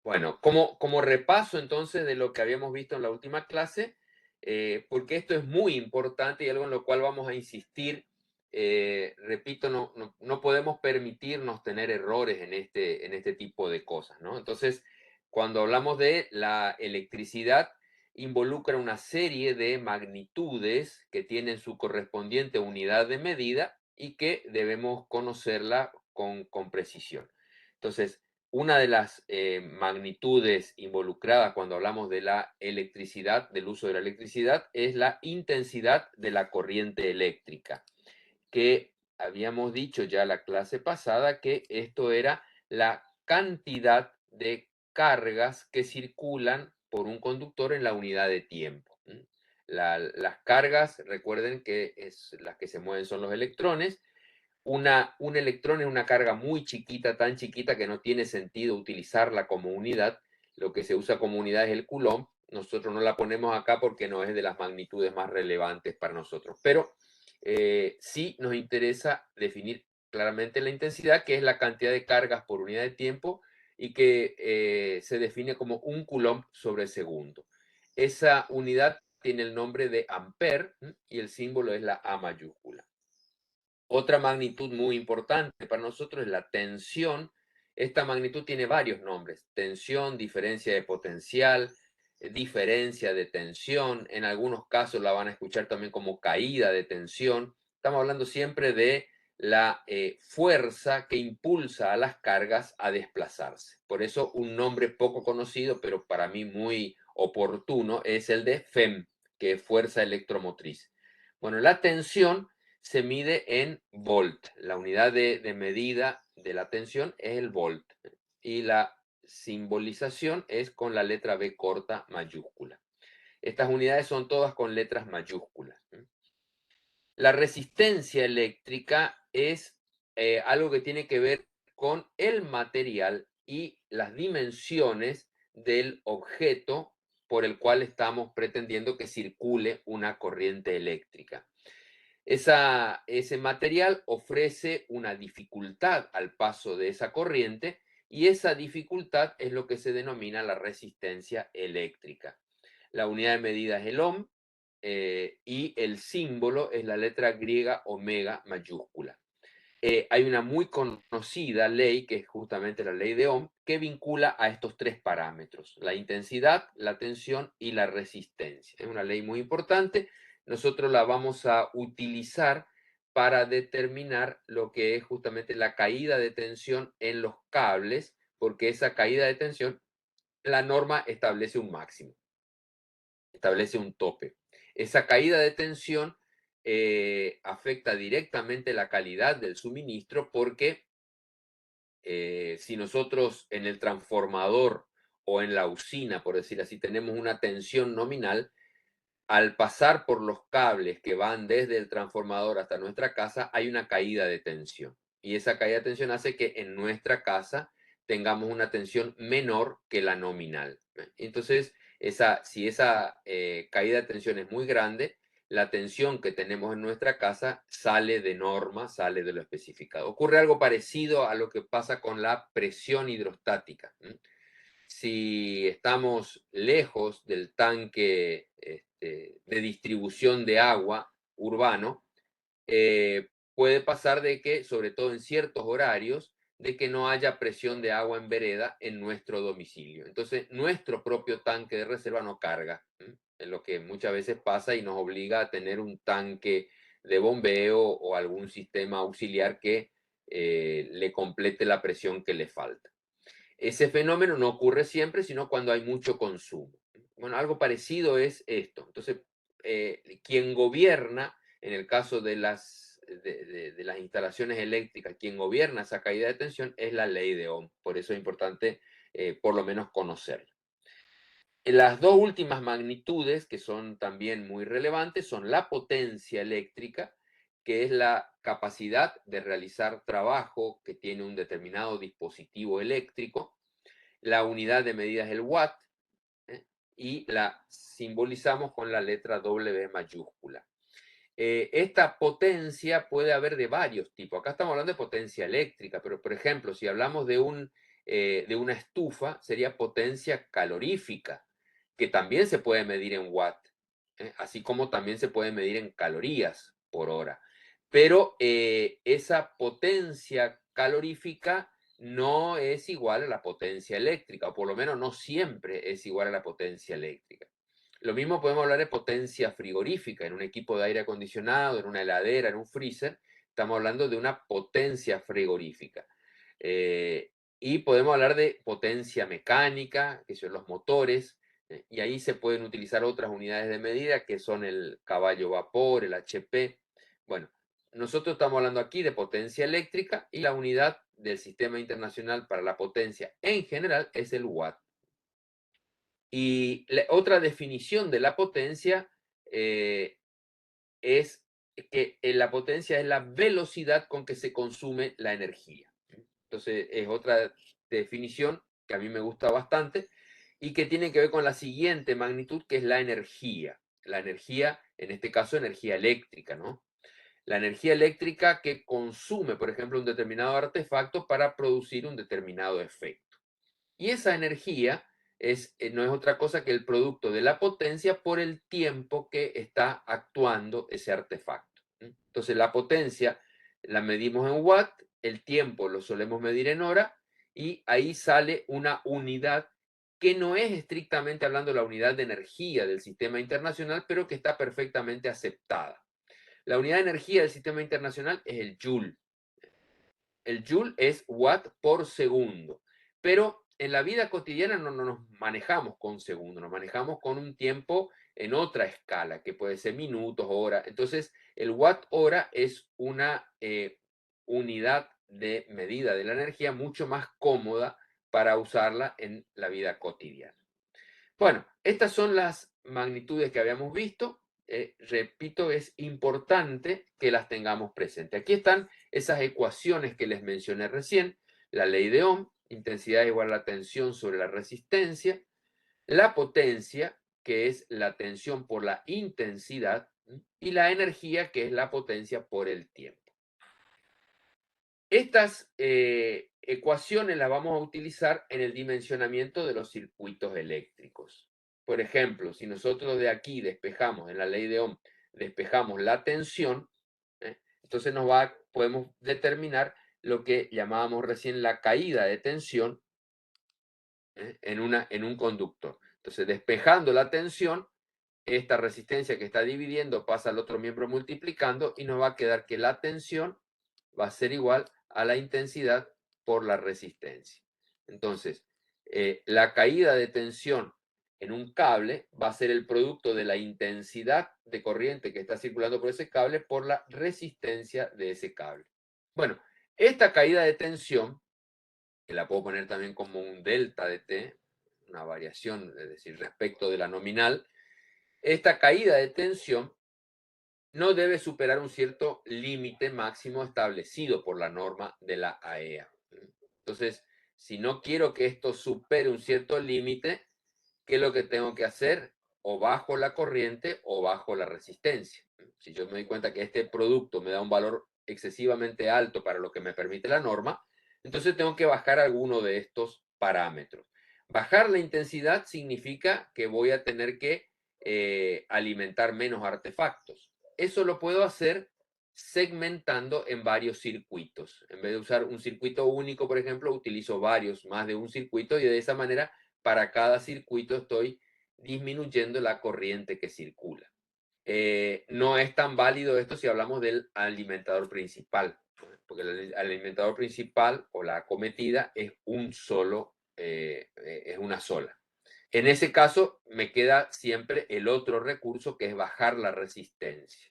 Bueno, como repaso entonces de lo que habíamos visto en la última clase, porque esto es muy importante y algo en lo cual vamos a insistir, repito, no podemos permitirnos tener errores en este tipo de cosas, ¿no? Entonces, cuando hablamos de la electricidad, involucra una serie de magnitudes que tienen su correspondiente unidad de medida y que debemos conocerla con precisión. Entonces, una de las magnitudes involucradas cuando hablamos de la electricidad, del uso de la electricidad, es la intensidad de la corriente eléctrica, que habíamos dicho ya la clase pasada que esto era la cantidad de cargas que circulan por un conductor en la unidad de tiempo. Las cargas, recuerden que las que se mueven son los electrones. Un electrón es una carga muy chiquita, tan chiquita que no tiene sentido utilizarla como unidad. Lo que se usa como unidad es el coulomb. Nosotros no la ponemos acá porque no es de las magnitudes más relevantes para nosotros. Pero sí nos interesa definir claramente la intensidad, que es la cantidad de cargas por unidad de tiempo y que se define como un coulomb sobre segundo. Esa unidad tiene el nombre de ampere y el símbolo es la A mayúscula. Otra magnitud muy importante para nosotros es la tensión. Esta magnitud tiene varios nombres: tensión, diferencia de potencial, diferencia de tensión. En algunos casos la van a escuchar también como caída de tensión. Estamos hablando siempre de la fuerza que impulsa a las cargas a desplazarse. Por eso un nombre poco conocido, pero para mí muy oportuno, es el de FEM, que es fuerza electromotriz. Bueno, la tensión se mide en volt. La unidad de medida de la tensión es el volt. Y la simbolización es con la letra B corta mayúscula. Estas unidades son todas con letras mayúsculas. La resistencia eléctrica es algo que tiene que ver con el material y las dimensiones del objeto por el cual estamos pretendiendo que circule una corriente eléctrica. Ese material ofrece una dificultad al paso de esa corriente y esa dificultad es lo que se denomina la resistencia eléctrica. La unidad de medida es el ohm y el símbolo es la letra griega omega mayúscula. Hay una muy conocida ley, que es justamente la ley de Ohm, que vincula a estos tres parámetros: la intensidad, la tensión y la resistencia. Es una ley muy importante. Nosotros la vamos a utilizar para determinar lo que es justamente la caída de tensión en los cables, porque esa caída de tensión, la norma establece un máximo, establece un tope. Esa caída de tensión afecta directamente la calidad del suministro porque si nosotros en el transformador o en la usina, por decir así, tenemos una tensión nominal, al pasar por los cables que van desde el transformador hasta nuestra casa, hay una caída de tensión. Y esa caída de tensión hace que en nuestra casa tengamos una tensión menor que la nominal. Entonces, si esa caída de tensión es muy grande, la tensión que tenemos en nuestra casa sale de norma, sale de lo especificado. Ocurre algo parecido a lo que pasa con la presión hidrostática. Si estamos lejos del tanque de distribución de agua urbano, puede pasar de que, sobre todo en ciertos horarios, de que no haya presión de agua en vereda en nuestro domicilio. Entonces, nuestro propio tanque de reserva no carga, es lo que muchas veces pasa y nos obliga a tener un tanque de bombeo o algún sistema auxiliar que le complete la presión que le falta. Ese fenómeno no ocurre siempre, sino cuando hay mucho consumo. Bueno, algo parecido es esto. Entonces, quien gobierna, en el caso de las instalaciones eléctricas, quien gobierna esa caída de tensión es la ley de Ohm. Por eso es importante por lo menos conocerla. Las dos últimas magnitudes, que son también muy relevantes, son la potencia eléctrica, que es la capacidad de realizar trabajo que tiene un determinado dispositivo eléctrico. La unidad de medida es el watt, ¿eh? Y la simbolizamos con la letra W mayúscula. Esta potencia puede haber de varios tipos. Acá estamos hablando de potencia eléctrica, pero por ejemplo, si hablamos de un de una estufa sería potencia calorífica, que también se puede medir en watt, así como también se puede medir en calorías por hora. Pero esa potencia calorífica no es igual a la potencia eléctrica, o por lo menos no siempre es igual a la potencia eléctrica. Lo mismo podemos hablar de potencia frigorífica en un equipo de aire acondicionado, en una heladera, en un freezer. Estamos hablando de una potencia frigorífica. Y podemos hablar de potencia mecánica, que son los motores, y ahí se pueden utilizar otras unidades de medida, que son el caballo vapor, el HP. Bueno, nosotros estamos hablando aquí de potencia eléctrica y la unidad del Sistema Internacional para la Potencia en general es el watt. Y otra definición de la potencia es que la potencia es la velocidad con que se consume la energía. Entonces, es otra definición que a mí me gusta bastante y que tiene que ver con la siguiente magnitud, que es la energía. La energía, en este caso, energía eléctrica, ¿no? La energía eléctrica que consume, por ejemplo, un determinado artefacto para producir un determinado efecto. Y esa energía no es otra cosa que el producto de la potencia por el tiempo que está actuando ese artefacto. Entonces, la potencia la medimos en watt, el tiempo lo solemos medir en hora, y ahí sale una unidad que no es estrictamente hablando la unidad de energía del sistema internacional, pero que está perfectamente aceptada. La unidad de energía del sistema internacional es el joule. El joule es watt por segundo, pero en la vida cotidiana no nos manejamos con segundos, nos manejamos con un tiempo en otra escala, que puede ser minutos, horas. Entonces, el watt hora es una unidad de medida de la energía mucho más cómoda para usarla en la vida cotidiana. Bueno, estas son las magnitudes que habíamos visto. Repito, es importante que las tengamos presentes. Aquí están esas ecuaciones que les mencioné recién. La ley de Ohm, intensidad igual a la tensión sobre la resistencia. La potencia, que es la tensión por la intensidad. Y la energía, que es la potencia por el tiempo. Estas ecuaciones las vamos a utilizar en el dimensionamiento de los circuitos eléctricos. Por ejemplo, si nosotros de aquí despejamos, en la ley de Ohm, despejamos la tensión, entonces podemos determinar lo que llamábamos recién la caída de tensión en un conductor. Entonces, despejando la tensión, esta resistencia que está dividiendo pasa al otro miembro multiplicando y nos va a quedar que la tensión va a ser igual a la intensidad por la resistencia. Entonces, la caída de tensión en un cable va a ser el producto de la intensidad de corriente que está circulando por ese cable por la resistencia de ese cable. Bueno, esta caída de tensión, que la puedo poner también como un delta de T, una variación, es decir, respecto de la nominal, esta caída de tensión no debe superar un cierto límite máximo establecido por la norma de la AEA. Entonces, si no quiero que esto supere un cierto límite, ¿qué es lo que tengo que hacer? O bajo la corriente o bajo la resistencia. Si yo me doy cuenta que este producto me da un valor excesivamente alto para lo que me permite la norma, entonces tengo que bajar alguno de estos parámetros. Bajar la intensidad significa que voy a tener que alimentar menos artefactos. Eso lo puedo hacer segmentando en varios circuitos. En vez de usar un circuito único, por ejemplo, utilizo varios, más de un circuito, y de esa manera para cada circuito estoy disminuyendo la corriente que circula. No es tan válido esto si hablamos del alimentador principal, porque el alimentador principal o la acometida es es una sola. En ese caso, me queda siempre el otro recurso, que es bajar la resistencia.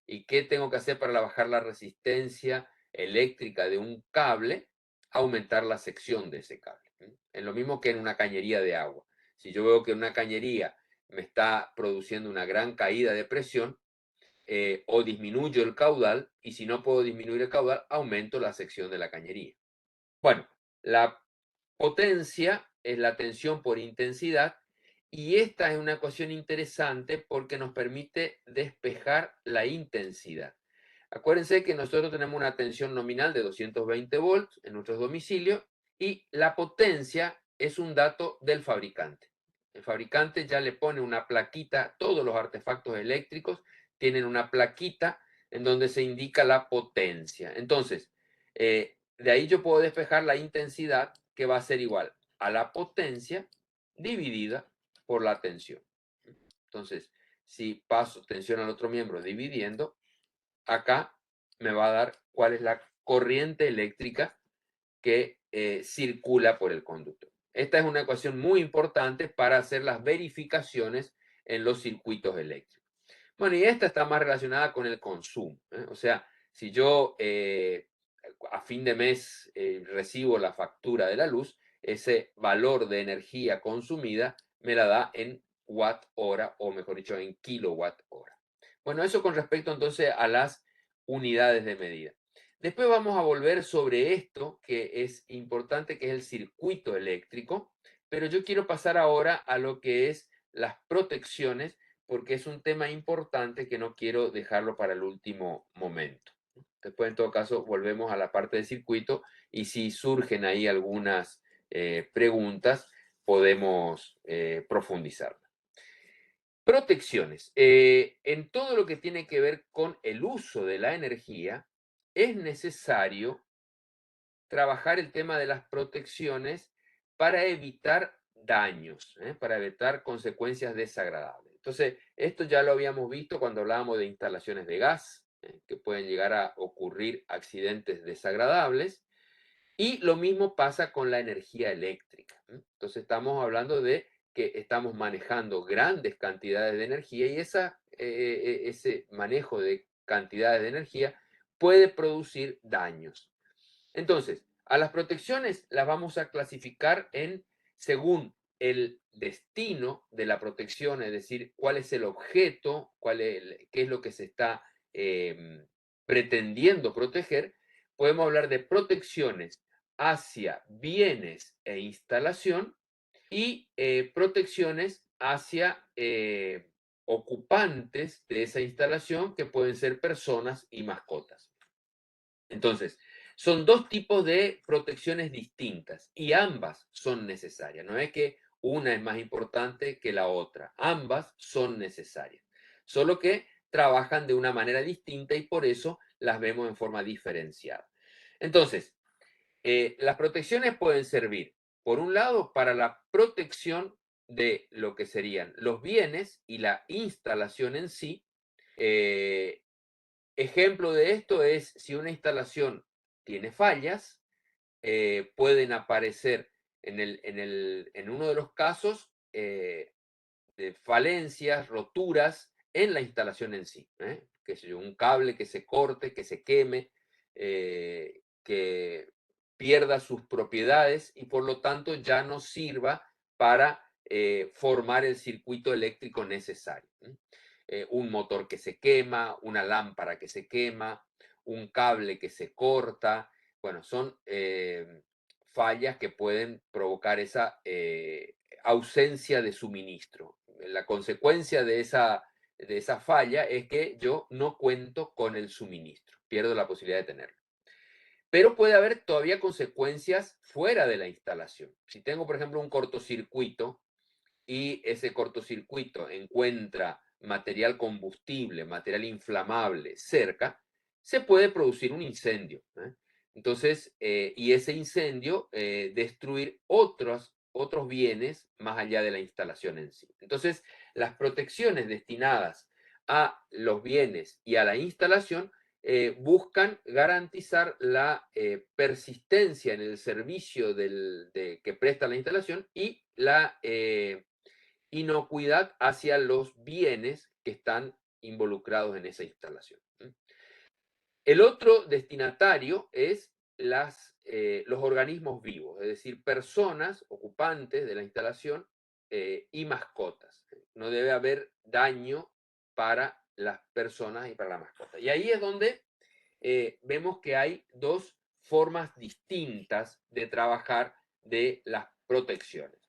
¿Y qué tengo que hacer para bajar la resistencia eléctrica de un cable? Aumentar la sección de ese cable. Es lo mismo que en una cañería de agua. Si yo veo que una cañería me está produciendo una gran caída de presión, o disminuyo el caudal, y si no puedo disminuir el caudal, aumento la sección de la cañería. Bueno, la potencia es la tensión por intensidad, y esta es una ecuación interesante porque nos permite despejar la intensidad. Acuérdense que nosotros tenemos una tensión nominal de 220 volts en nuestros domicilios Y la potencia es un dato del fabricante. El fabricante ya le pone una plaquita, todos los artefactos eléctricos tienen una plaquita en donde se indica la potencia. Entonces, de ahí yo puedo despejar la intensidad, que va a ser igual a la potencia dividida por la tensión. Entonces, si paso tensión al otro miembro dividiendo, acá me va a dar cuál es la corriente eléctrica que circula por el conductor. Esta es una ecuación muy importante para hacer las verificaciones en los circuitos eléctricos. Bueno, y esta está más relacionada con el consumo. O sea, si yo a fin de mes recibo la factura de la luz, ese valor de energía consumida me la da en watt hora, o mejor dicho, en kilowatt hora. Bueno, eso con respecto entonces a las unidades de medida. Después vamos a volver sobre esto que es importante, que es el circuito eléctrico, pero yo quiero pasar ahora a lo que es las protecciones, porque es un tema importante que no quiero dejarlo para el último momento. Después, en todo caso, volvemos a la parte del circuito y si surgen ahí algunas preguntas, podemos profundizar. Protecciones. En todo lo que tiene que ver con el uso de la energía, es necesario trabajar el tema de las protecciones para evitar daños, para evitar consecuencias desagradables. Entonces, esto ya lo habíamos visto cuando hablábamos de instalaciones de gas, que pueden llegar a ocurrir accidentes desagradables. Y lo mismo pasa con la energía eléctrica. Entonces, estamos hablando de que estamos manejando grandes cantidades de energía y ese manejo de cantidades de energía puede producir daños. Entonces, a las protecciones las vamos a clasificar según el destino de la protección, es decir, cuál es el objeto, qué es lo que se está pretendiendo proteger. Podemos hablar de protecciones hacia bienes e instalación y protecciones hacia ocupantes de esa instalación, que pueden ser personas y mascotas. Entonces, son dos tipos de protecciones distintas y ambas son necesarias. No es que una es más importante que la otra. Ambas son necesarias. Solo que trabajan de una manera distinta y por eso las vemos en forma diferenciada. Entonces, las protecciones pueden servir, por un lado, para la protección de lo que serían los bienes y la instalación en sí. Ejemplo de esto es si una instalación tiene fallas, pueden aparecer en uno de los casos de falencias, roturas en la instalación en sí. Que sé yo, un cable que se corte, que se queme, que pierda sus propiedades y por lo tanto ya no sirva para formar el circuito eléctrico necesario. Un motor que se quema, una lámpara que se quema, un cable que se corta. Bueno, son fallas que pueden provocar esa ausencia de suministro. La consecuencia de esa falla es que yo no cuento con el suministro, pierdo la posibilidad de tenerlo. Pero puede haber todavía consecuencias fuera de la instalación. Si tengo, por ejemplo, un cortocircuito y ese cortocircuito encuentra material combustible, material inflamable cerca, se puede producir un incendio. Entonces, y ese incendio destruir otros bienes más allá de la instalación en sí. Entonces, las protecciones destinadas a los bienes y a la instalación buscan garantizar la persistencia en el servicio que presta la instalación y la inocuidad hacia los bienes que están involucrados en esa instalación. El otro destinatario es los organismos vivos, es decir, personas ocupantes de la instalación y mascotas. No debe haber daño para las personas y para la mascota. Y ahí es donde vemos que hay dos formas distintas de trabajar de las protecciones.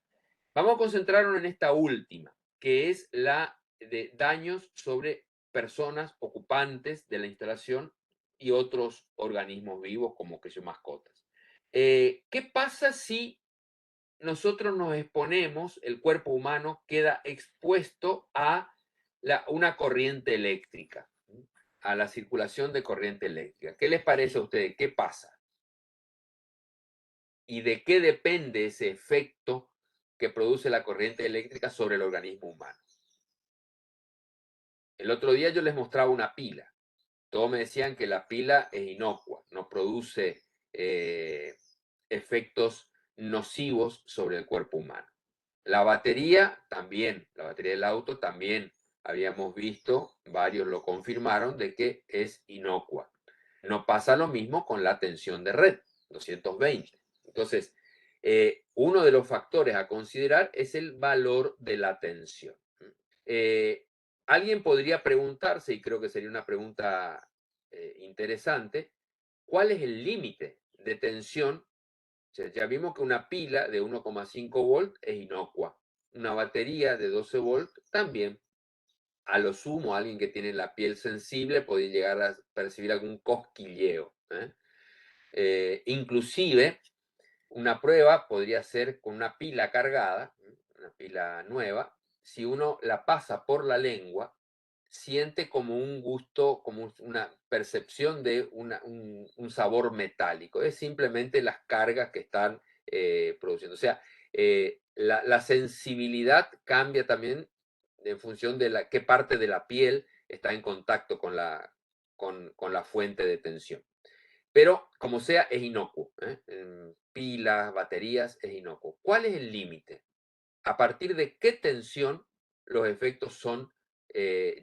Vamos a concentrarnos en esta última, que es la de daños sobre personas ocupantes de la instalación y otros organismos vivos como que son mascotas. ¿Qué pasa si nosotros nos exponemos, el cuerpo humano queda expuesto a una corriente eléctrica, a la circulación de corriente eléctrica? ¿Qué les parece a ustedes? ¿Qué pasa? ¿Y de qué depende ese efecto que produce la corriente eléctrica sobre el organismo humano? El otro día yo les mostraba una pila. Todos me decían que la pila es inocua, no produce efectos nocivos sobre el cuerpo humano. La batería también, la batería del auto también habíamos visto, varios lo confirmaron, de que es inocua. No pasa lo mismo con la tensión de red, 220. Entonces, uno de los factores a considerar es el valor de la tensión. Eh, Alguien podría preguntarse, y creo que sería una pregunta interesante, ¿cuál es el límite de tensión? O sea, ya vimos que una pila de 1,5 volt es inocua. Una batería de 12 volt también. A lo sumo, alguien que tiene la piel sensible puede llegar a percibir algún cosquilleo. Inclusive, una prueba podría ser con una pila cargada, una pila nueva. Si uno la pasa por la lengua, siente como un gusto, como una percepción de un sabor metálico. Es simplemente las cargas que están produciendo. O sea, la sensibilidad cambia también en función de qué parte de la piel está en contacto con la fuente de tensión. Pero, como sea, es inocuo. En pilas, baterías, es inocuo. ¿Cuál es el límite? ¿A partir de qué tensión los efectos son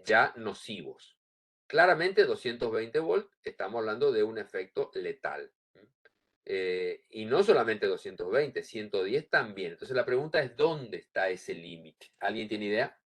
ya nocivos? Claramente 220 volt, estamos hablando de un efecto letal. Y no solamente 220, 110 también. Entonces la pregunta es, ¿dónde está ese límite? ¿Alguien tiene idea?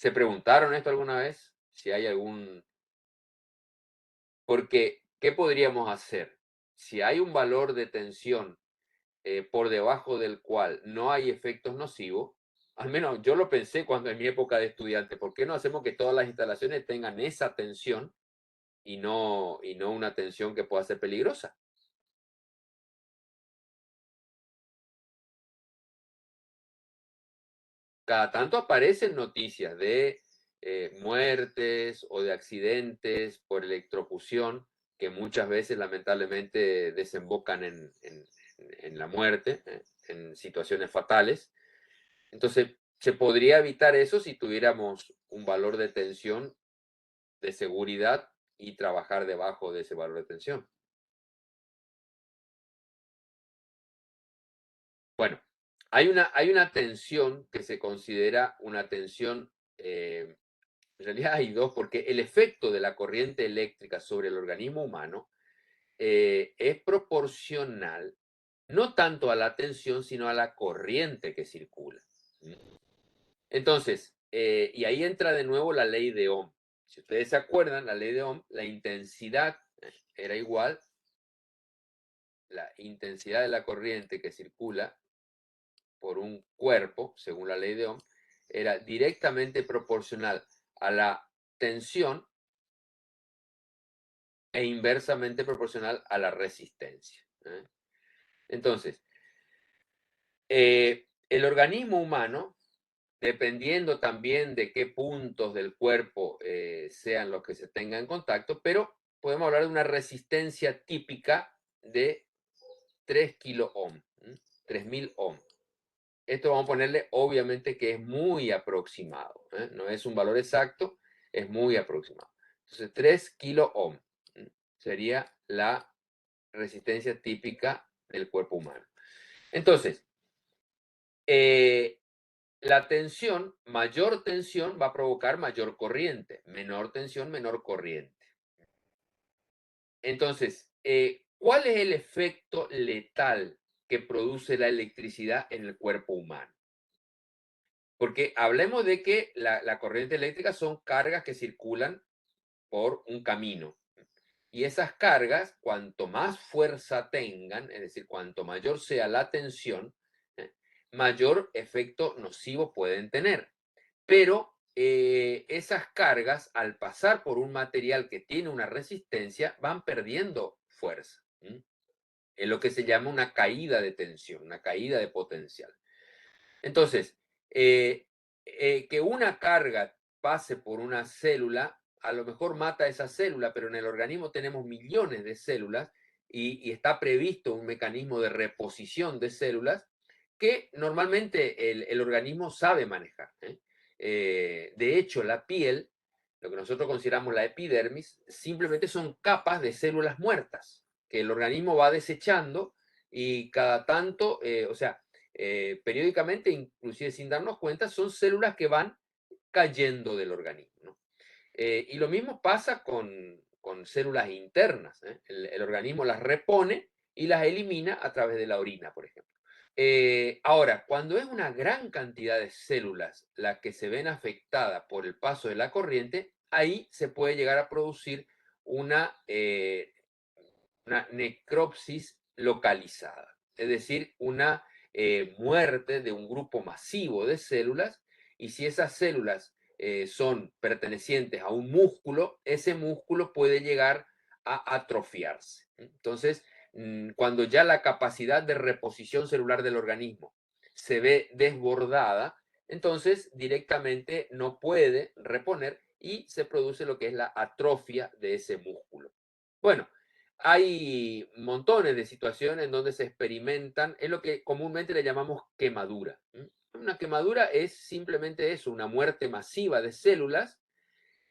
¿Se preguntaron esto alguna vez? Si hay algún... Porque, ¿qué podríamos hacer? Si hay un valor de tensión por debajo del cual no hay efectos nocivos, al menos yo lo pensé cuando en mi época de estudiante, ¿por qué no hacemos que todas las instalaciones tengan esa tensión y no una tensión que pueda ser peligrosa? Cada tanto aparecen noticias de muertes o de accidentes por electrocución que muchas veces lamentablemente desembocan en la muerte, en situaciones fatales. Entonces, se podría evitar eso si tuviéramos un valor de tensión de seguridad y trabajar debajo de ese valor de tensión. Bueno, hay una tensión que se considera una tensión, en realidad hay dos, porque el efecto de la corriente eléctrica sobre el organismo humano es proporcional no tanto a la tensión, sino a la corriente que circula. Entonces, y ahí entra de nuevo la ley de Ohm. Si ustedes se acuerdan, la ley de Ohm, la intensidad era igual, la intensidad de la corriente que circula por un cuerpo, según la ley de Ohm, era directamente proporcional a la tensión e inversamente proporcional a la resistencia. Entonces, el organismo humano, dependiendo también de qué puntos del cuerpo sean los que se tengan en contacto, pero podemos hablar de una resistencia típica de 3 kilo ohm, 3000 ohm. Esto vamos a ponerle, obviamente, que es muy aproximado, no es un valor exacto, es muy aproximado. Entonces, 3 kilo ohm sería la resistencia típica del cuerpo humano. Entonces, la tensión, mayor tensión va a provocar mayor corriente, menor tensión, menor corriente. Entonces, ¿cuál es el efecto letal que produce la electricidad en el cuerpo humano? Porque hablemos de que la corriente eléctrica son cargas que circulan por un camino. Y esas cargas, cuanto más fuerza tengan, es decir, cuanto mayor sea la tensión, mayor efecto nocivo pueden tener. Pero esas cargas, al pasar por un material que tiene una resistencia, van perdiendo fuerza. Es lo que se llama una caída de tensión, una caída de potencial. Entonces, que una carga pase por una célula, a lo mejor mata a esa célula, pero en el organismo tenemos millones de células y está previsto un mecanismo de reposición de células que normalmente el organismo sabe manejar. De hecho, la piel, lo que nosotros consideramos la epidermis, simplemente son capas de células muertas que el organismo va desechando y cada tanto, o sea, periódicamente, inclusive sin darnos cuenta, son células que van cayendo del organismo, ¿no? Y lo mismo pasa con células internas, ¿eh? El organismo las repone y las elimina a través de la orina, por ejemplo. Ahora, cuando es una gran cantidad de células las que se ven afectadas por el paso de la corriente, ahí se puede llegar a producir una necropsis localizada, es decir, una muerte de un grupo masivo de células, y si esas células son pertenecientes a un músculo, ese músculo puede llegar a atrofiarse. Entonces, cuando ya la capacidad de reposición celular del organismo se ve desbordada, entonces directamente no puede reponer y se produce lo que es la atrofia de ese músculo. Bueno, hay montones de situaciones en donde se experimentan, es lo que comúnmente le llamamos quemadura. Una quemadura es simplemente eso, una muerte masiva de células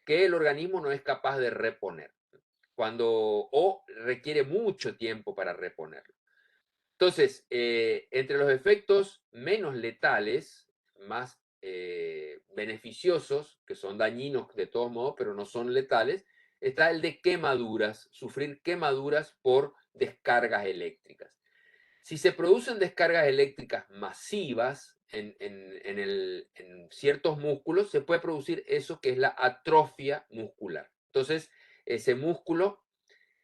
que el organismo no es capaz de reponer, o requiere mucho tiempo para reponerlo. Entonces, entre los efectos menos letales, más beneficiosos, que son dañinos de todos modos, pero no son letales, está el de quemaduras, sufrir quemaduras por descargas eléctricas. Si se producen descargas eléctricas masivas en ciertos músculos, se puede producir eso que es la atrofia muscular. Entonces, ese músculo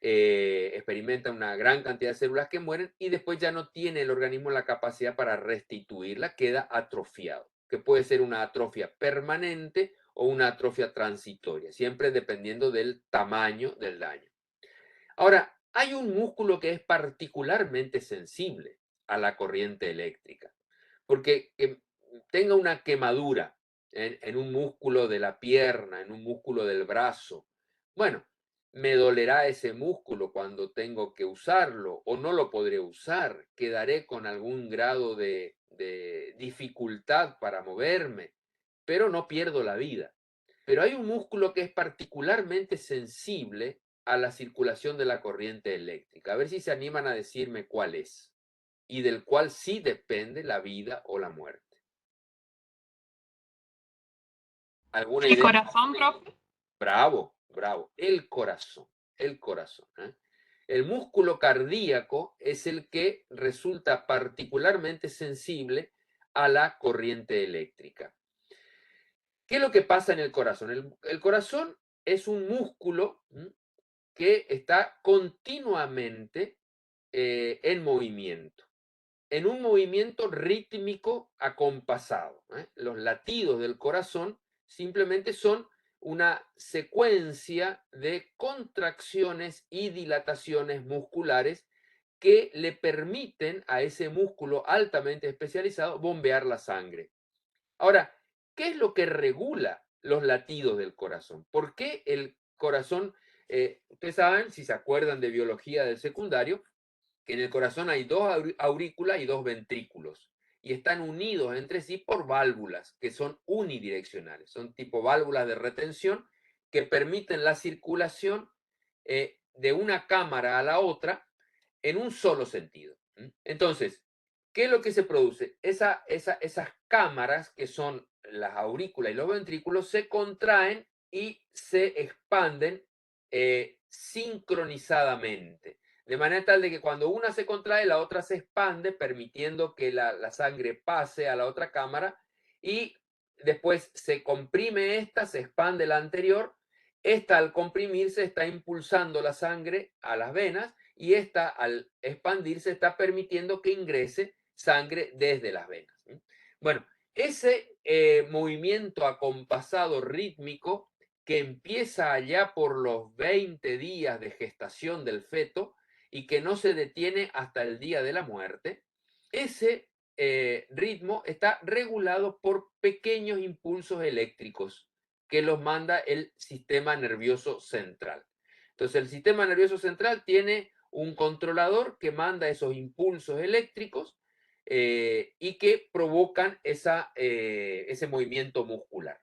experimenta una gran cantidad de células que mueren y después ya no tiene el organismo la capacidad para restituirla, queda atrofiado, que puede ser una atrofia permanente o una atrofia transitoria, siempre dependiendo del tamaño del daño. Ahora, hay un músculo que es particularmente sensible a la corriente eléctrica, porque que tenga una quemadura en un músculo de la pierna, en un músculo del brazo, bueno, me dolerá ese músculo cuando tengo que usarlo o no lo podré usar, quedaré con algún grado de dificultad para moverme, pero no pierdo la vida. Pero hay un músculo que es particularmente sensible a la circulación de la corriente eléctrica. A ver si se animan a decirme cuál es y del cual sí depende la vida o la muerte. ¿Alguna El idea? corazón, profe. Bravo, bravo. El corazón, el corazón. El músculo cardíaco es el que resulta particularmente sensible a la corriente eléctrica. ¿Qué es lo que pasa en el corazón? El corazón es un músculo que está continuamente en movimiento, en un movimiento rítmico acompasado. Los latidos del corazón simplemente son una secuencia de contracciones y dilataciones musculares que le permiten a ese músculo altamente especializado bombear la sangre. Ahora, ¿qué es lo que regula los latidos del corazón? ¿Por qué el corazón, ustedes saben, si se acuerdan de biología del secundario, que en el corazón hay dos aurículas y dos ventrículos y están unidos entre sí por válvulas que son unidireccionales, son tipo válvulas de retención que permiten la circulación de una cámara a la otra en un solo sentido. Entonces, ¿qué es lo que se produce? Esas cámaras, que son las aurículas y los ventrículos, se contraen y se expanden sincronizadamente. De manera tal de que cuando una se contrae, la otra se expande, permitiendo que la sangre pase a la otra cámara y después se comprime esta, se expande la anterior Esta al comprimirse está impulsando la sangre a las venas y esta al expandirse está permitiendo que ingrese sangre desde las venas. Bueno, ese movimiento acompasado rítmico que empieza allá por los 20 días de gestación del feto y que no se detiene hasta el día de la muerte, ese ritmo está regulado por pequeños impulsos eléctricos que los manda el sistema nervioso central. Entonces, el sistema nervioso central tiene un controlador que manda esos impulsos eléctricos y que provocan ese movimiento muscular.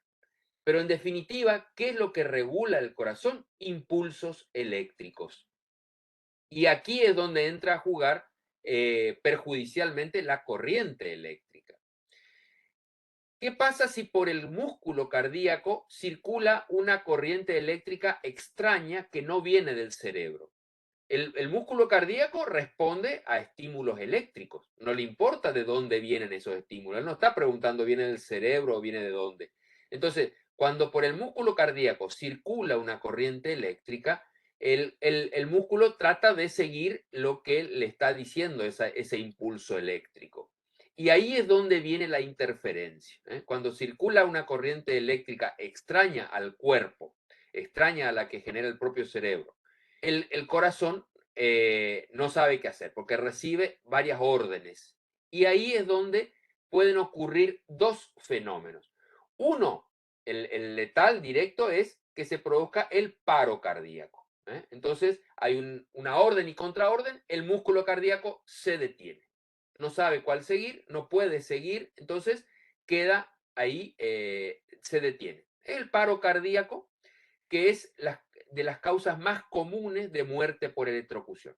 Pero en definitiva, ¿qué es lo que regula el corazón? Impulsos eléctricos. Y aquí es donde entra a jugar perjudicialmente la corriente eléctrica. ¿Qué pasa si por el músculo cardíaco circula una corriente eléctrica extraña que no viene del cerebro? El músculo cardíaco responde a estímulos eléctricos. No le importa de dónde vienen esos estímulos. Él no está preguntando, ¿viene del cerebro o viene de dónde? Entonces, cuando por el músculo cardíaco circula una corriente eléctrica, el músculo trata de seguir lo que le está diciendo ese impulso eléctrico. Y ahí es donde viene la interferencia. Cuando circula una corriente eléctrica extraña al cuerpo, extraña a la que genera el propio cerebro, el corazón no sabe qué hacer porque recibe varias órdenes. Y ahí es donde pueden ocurrir dos fenómenos. Uno, el letal directo, es que se produzca el paro cardíaco. Entonces hay una orden y contraorden, el músculo cardíaco se detiene. No sabe cuál seguir, no puede seguir, entonces queda ahí, se detiene. El paro cardíaco, que es de las causas más comunes de muerte por electrocución.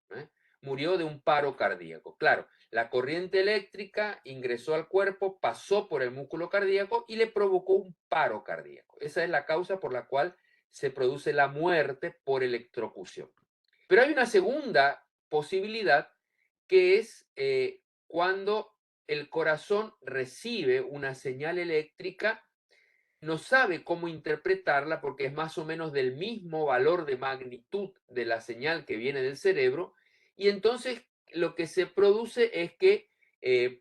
Murió de un paro cardíaco. Claro, la corriente eléctrica ingresó al cuerpo, pasó por el músculo cardíaco y le provocó un paro cardíaco. Esa es la causa por la cual se produce la muerte por electrocución. Pero hay una segunda posibilidad que es cuando el corazón recibe una señal eléctrica, no sabe cómo interpretarla porque es más o menos del mismo valor de magnitud de la señal que viene del cerebro, y entonces lo que se produce es que,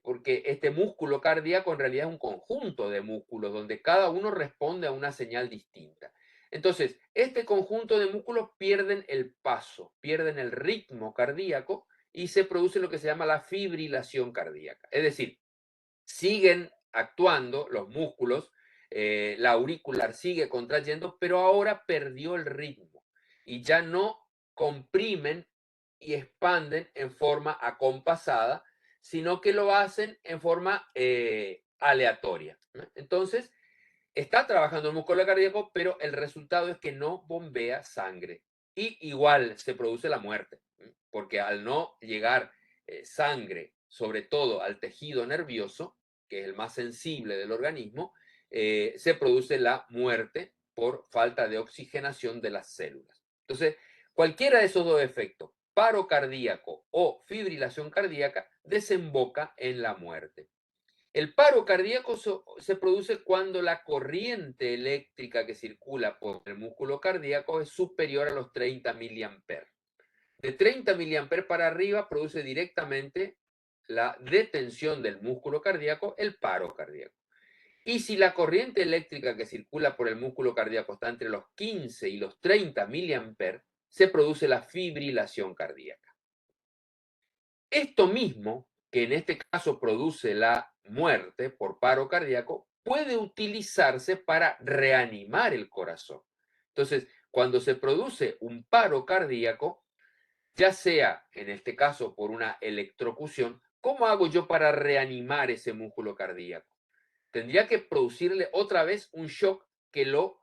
porque este músculo cardíaco en realidad es un conjunto de músculos donde cada uno responde a una señal distinta. Entonces, este conjunto de músculos pierden el paso, pierden el ritmo cardíaco y se produce lo que se llama la fibrilación cardíaca. Es decir, siguen actuando los músculos, la auricular sigue contrayendo, pero ahora perdió el ritmo y ya no comprimen y expanden en forma acompasada, sino que lo hacen en forma aleatoria. Entonces, está trabajando el músculo cardíaco, pero el resultado es que no bombea sangre. Y igual se produce la muerte, porque al no llegar sangre, sobre todo al tejido nervioso, que es el más sensible del organismo, se produce la muerte por falta de oxigenación de las células. Entonces, cualquiera de esos dos efectos, paro cardíaco o fibrilación cardíaca, desemboca en la muerte. El paro cardíaco se produce cuando la corriente eléctrica que circula por el músculo cardíaco es superior a los 30 miliamperes. De 30 miliamperes para arriba produce directamente la detención del músculo cardíaco, el paro cardíaco. Y si la corriente eléctrica que circula por el músculo cardíaco está entre los 15 y los 30 miliamperes, se produce la fibrilación cardíaca. Esto mismo, que en este caso produce la muerte por paro cardíaco, puede utilizarse para reanimar el corazón. Entonces, cuando se produce un paro cardíaco, ya sea en este caso por una electrocución, ¿cómo hago yo para reanimar ese músculo cardíaco? Tendría que producirle otra vez un shock que lo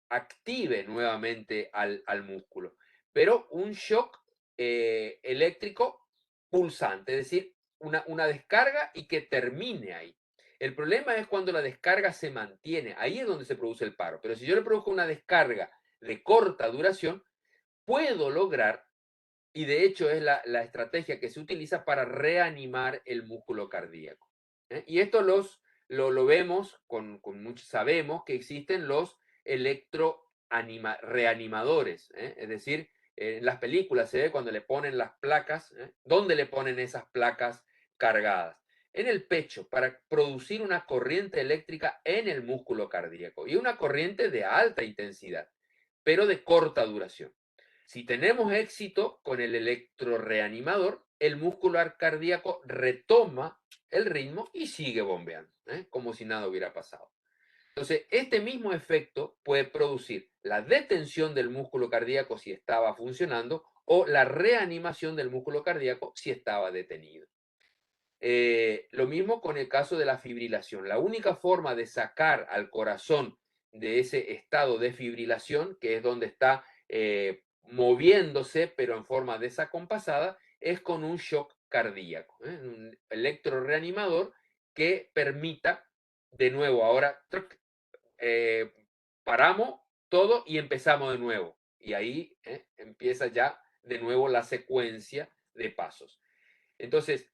active nuevamente al músculo, pero un shock eléctrico pulsante, es decir, una descarga y que termine ahí. El problema es cuando la descarga se mantiene, ahí es donde se produce el paro, pero si yo le produzco una descarga de corta duración, puedo lograr, y de hecho es la estrategia que se utiliza para reanimar el músculo cardíaco. Y esto lo vemos, sabemos que existen los electroangiografías, reanimadores. Es decir, en las películas se ve cuando le ponen las placas. ¿Dónde le ponen esas placas cargadas? En el pecho, para producir una corriente eléctrica en el músculo cardíaco. Y una corriente de alta intensidad, pero de corta duración. Si tenemos éxito con el electroreanimador, el músculo cardíaco retoma el ritmo y sigue bombeando, como si nada hubiera pasado. Entonces, este mismo efecto puede producir la detención del músculo cardíaco si estaba funcionando o la reanimación del músculo cardíaco si estaba detenido. Lo mismo con el caso de la fibrilación. La única forma de sacar al corazón de ese estado de fibrilación, que es donde está moviéndose, pero en forma desacompasada, es con un shock cardíaco, un electroreanimador que permita, de nuevo, ahora paramos todo y empezamos de nuevo. Y ahí empieza ya de nuevo la secuencia de pasos. Entonces,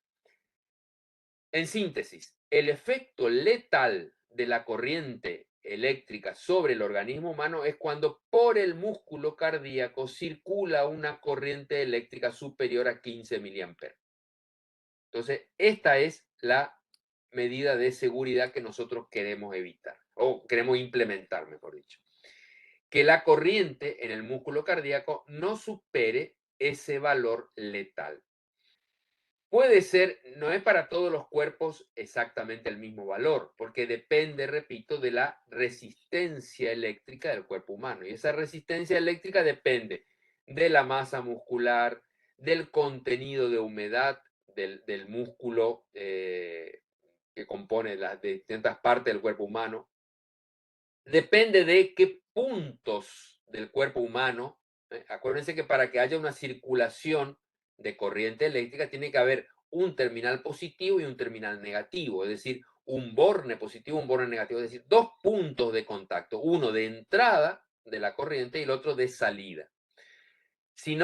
en síntesis, el efecto letal de la corriente eléctrica sobre el organismo humano es cuando por el músculo cardíaco circula una corriente eléctrica superior a 15 miliamperes. Entonces, esta es la medida de seguridad que nosotros queremos evitar, o queremos implementar, mejor dicho. Que la corriente en el músculo cardíaco no supere ese valor letal. Puede ser, no es para todos los cuerpos exactamente el mismo valor, porque depende, repito, de la resistencia eléctrica del cuerpo humano. Y esa resistencia eléctrica depende de la masa muscular, del contenido de humedad del músculo que compone las distintas partes del cuerpo humano. Depende de qué puntos del cuerpo humano. Acuérdense que para que haya una circulación de corriente eléctrica tiene que haber un terminal positivo y un terminal negativo, es decir, un borne positivo, un borne negativo, es decir, dos puntos de contacto, uno de entrada de la corriente y el otro de salida. Si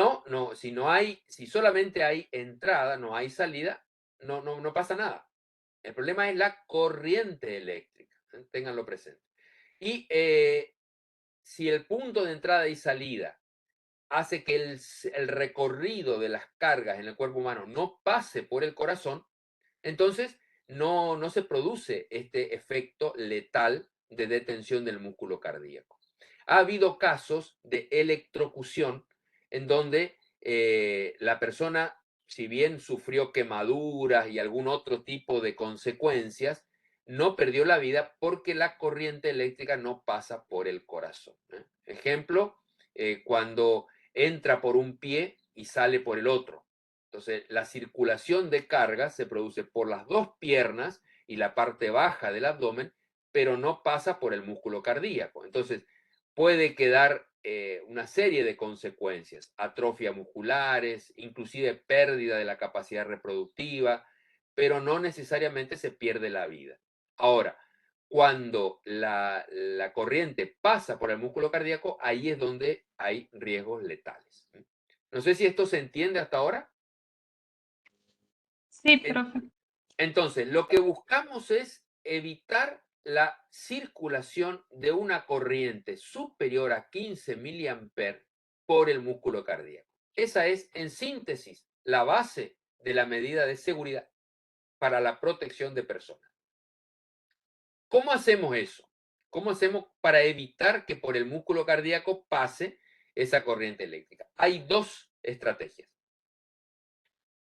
si solamente hay entrada, no hay salida, no pasa nada. El problema es la corriente eléctrica, ténganlo presente. Y si el punto de entrada y salida hace que el recorrido de las cargas en el cuerpo humano no pase por el corazón, entonces no se produce este efecto letal de detención del músculo cardíaco. Ha habido casos de electrocución en donde la persona, si bien sufrió quemaduras y algún otro tipo de consecuencias, no perdió la vida porque la corriente eléctrica no pasa por el corazón. Ejemplo, cuando entra por un pie y sale por el otro. Entonces, la circulación de carga se produce por las dos piernas y la parte baja del abdomen, pero no pasa por el músculo cardíaco. Entonces, puede quedar una serie de consecuencias, atrofia musculares, inclusive pérdida de la capacidad reproductiva, pero no necesariamente se pierde la vida. Ahora, cuando la corriente pasa por el músculo cardíaco, ahí es donde hay riesgos letales. No sé si esto se entiende hasta ahora. Sí, profe. Entonces, lo que buscamos es evitar la circulación de una corriente superior a 15 miliamperes por el músculo cardíaco. Esa es, en síntesis, la base de la medida de seguridad para la protección de personas. ¿Cómo hacemos eso? ¿Cómo hacemos para evitar que por el músculo cardíaco pase esa corriente eléctrica? Hay dos estrategias.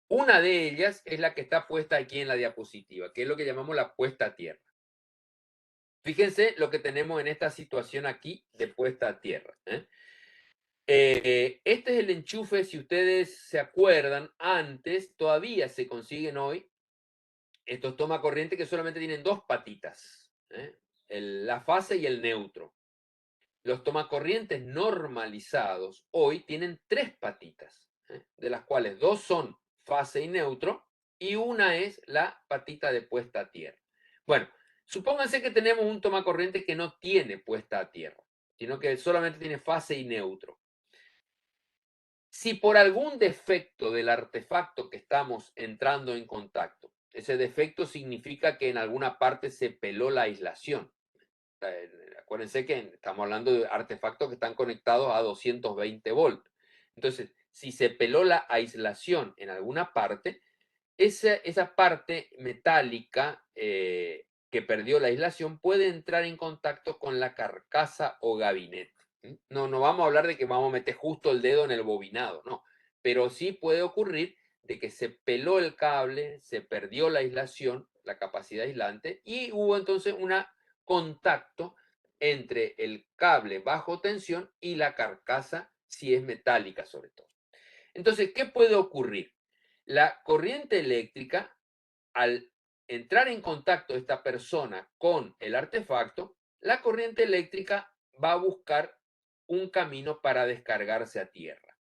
Una de ellas es la que está puesta aquí en la diapositiva, que es lo que llamamos la puesta a tierra. Fíjense lo que tenemos en esta situación aquí de puesta a tierra. Este es el enchufe, si ustedes se acuerdan, antes todavía se consiguen hoy estos tomacorriente que solamente tienen dos patitas, la fase y el neutro. Los tomacorrientes normalizados hoy tienen tres patitas, de las cuales dos son fase y neutro y una es la patita de puesta a tierra. Bueno, supónganse que tenemos un tomacorriente que no tiene puesta a tierra, sino que solamente tiene fase y neutro. Si por algún defecto del artefacto que estamos entrando en contacto, ese defecto significa que en alguna parte se peló la aislación. acuérdense que estamos hablando de artefactos que están conectados a 220 volts. Entonces, si se peló la aislación en alguna parte, esa parte metálica que perdió la aislación puede entrar en contacto con la carcasa o gabinete. No vamos a hablar de que vamos a meter justo el dedo en el bobinado, no. Pero sí puede ocurrir de que se peló el cable, se perdió la aislación, la capacidad aislante, y hubo entonces un contacto entre el cable bajo tensión y la carcasa, si es metálica sobre todo. Entonces, ¿qué puede ocurrir? La corriente eléctrica, al entrar en contacto esta persona con el artefacto, la corriente eléctrica va a buscar un camino para descargarse a tierra.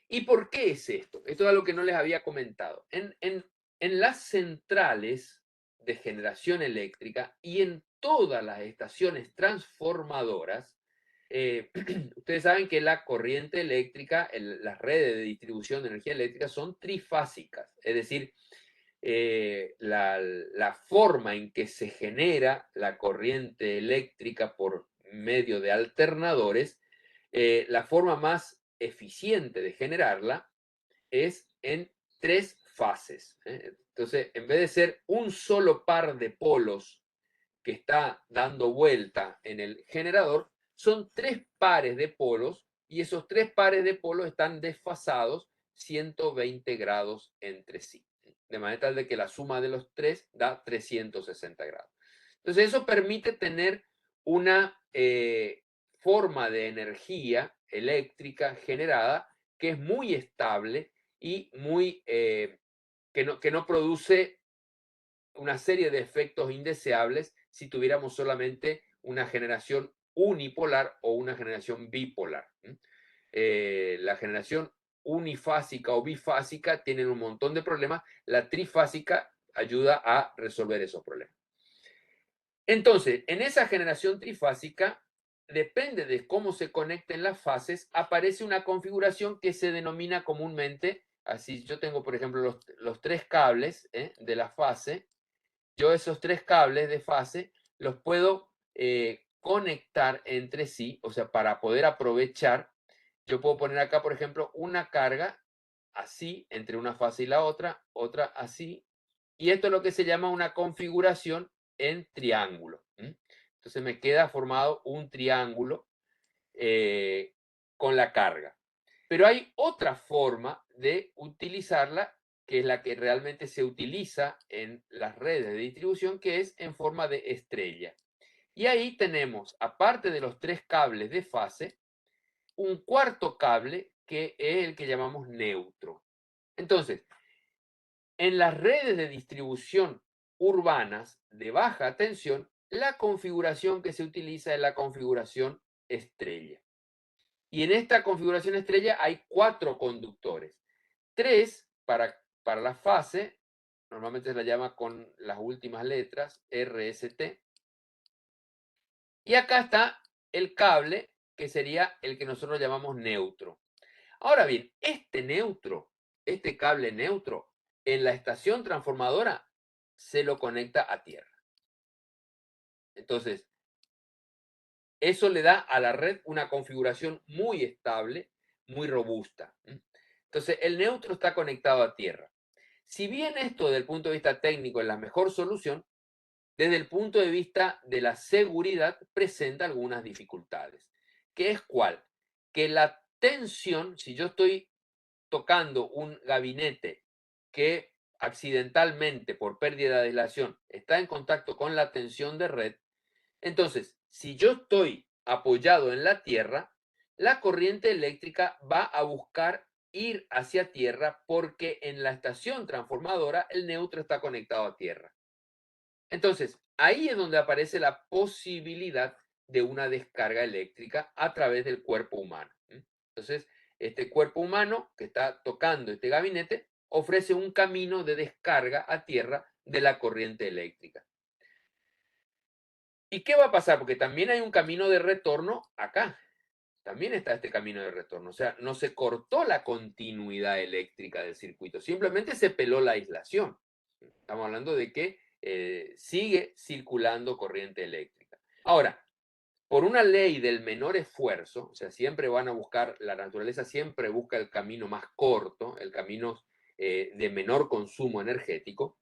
¿Y por qué es esto? Esto es algo que no les había comentado. En las centrales de generación eléctrica y en todas las estaciones transformadoras, ustedes saben que la corriente eléctrica, las redes de distribución de energía eléctrica son trifásicas, es decir, la forma en que se genera la corriente eléctrica por medio de alternadores, la forma más eficiente de generarla es en tres fases. Entonces, en vez de ser un solo par de polos que está dando vuelta en el generador, son tres pares de polos y esos tres pares de polos están desfasados 120 grados entre sí, de manera tal de que la suma de los tres da 360 grados. Entonces eso permite tener una forma de energía eléctrica generada que es muy estable y muy, que no produce una serie de efectos indeseables si tuviéramos solamente una generación unipolar o una generación bipolar. La generación unifásica o bifásica tienen un montón de problemas. La trifásica ayuda a resolver esos problemas. Entonces, en esa generación trifásica, depende de cómo se conecten las fases, aparece una configuración que se denomina comúnmente, así yo tengo, por ejemplo, los tres cables de la fase. Yo esos tres cables de fase los puedo conectar entre sí, o sea, para poder aprovechar, yo puedo poner acá, por ejemplo, una carga así entre una fase y la otra así, y esto es lo que se llama una configuración en triángulo. Entonces me queda formado un triángulo eh, con la carga. Pero hay otra forma de utilizarla, que es la que realmente se utiliza en las redes de distribución, que es en forma de estrella. Y ahí tenemos, aparte de los tres cables de fase, un cuarto cable que es el que llamamos neutro. Entonces, en las redes de distribución urbanas de baja tensión, la configuración que se utiliza es la configuración estrella. Y en esta configuración estrella hay cuatro conductores. Tres para la fase, normalmente se la llama con las últimas letras, RST. Y acá está el cable, que sería el que nosotros llamamos neutro. Ahora bien, este neutro, este cable neutro, en la estación transformadora se lo conecta a tierra. Entonces, eso le da a la red una configuración muy estable, muy robusta. Entonces, el neutro está conectado a tierra. Si bien esto desde el punto de vista técnico es la mejor solución, desde el punto de vista de la seguridad presenta algunas dificultades. ¿Qué es cuál? Que la tensión, si yo estoy tocando un gabinete que accidentalmente por pérdida de aislación está en contacto con la tensión de red, entonces, si yo estoy apoyado en la tierra, la corriente eléctrica va a buscar ir hacia tierra porque en la estación transformadora el neutro está conectado a tierra. Entonces, ahí es donde aparece la posibilidad de una descarga eléctrica a través del cuerpo humano. Entonces, este cuerpo humano que está tocando este gabinete ofrece un camino de descarga a tierra de la corriente eléctrica. ¿Y qué va a pasar? Porque también hay un camino de retorno acá. También está este camino de retorno. O sea, no se cortó la continuidad eléctrica del circuito, simplemente se peló la aislación. Estamos hablando de que sigue circulando corriente eléctrica. Ahora, por una ley del menor esfuerzo, o sea, siempre van a buscar, la naturaleza siempre busca el camino más corto, el camino de menor consumo energético,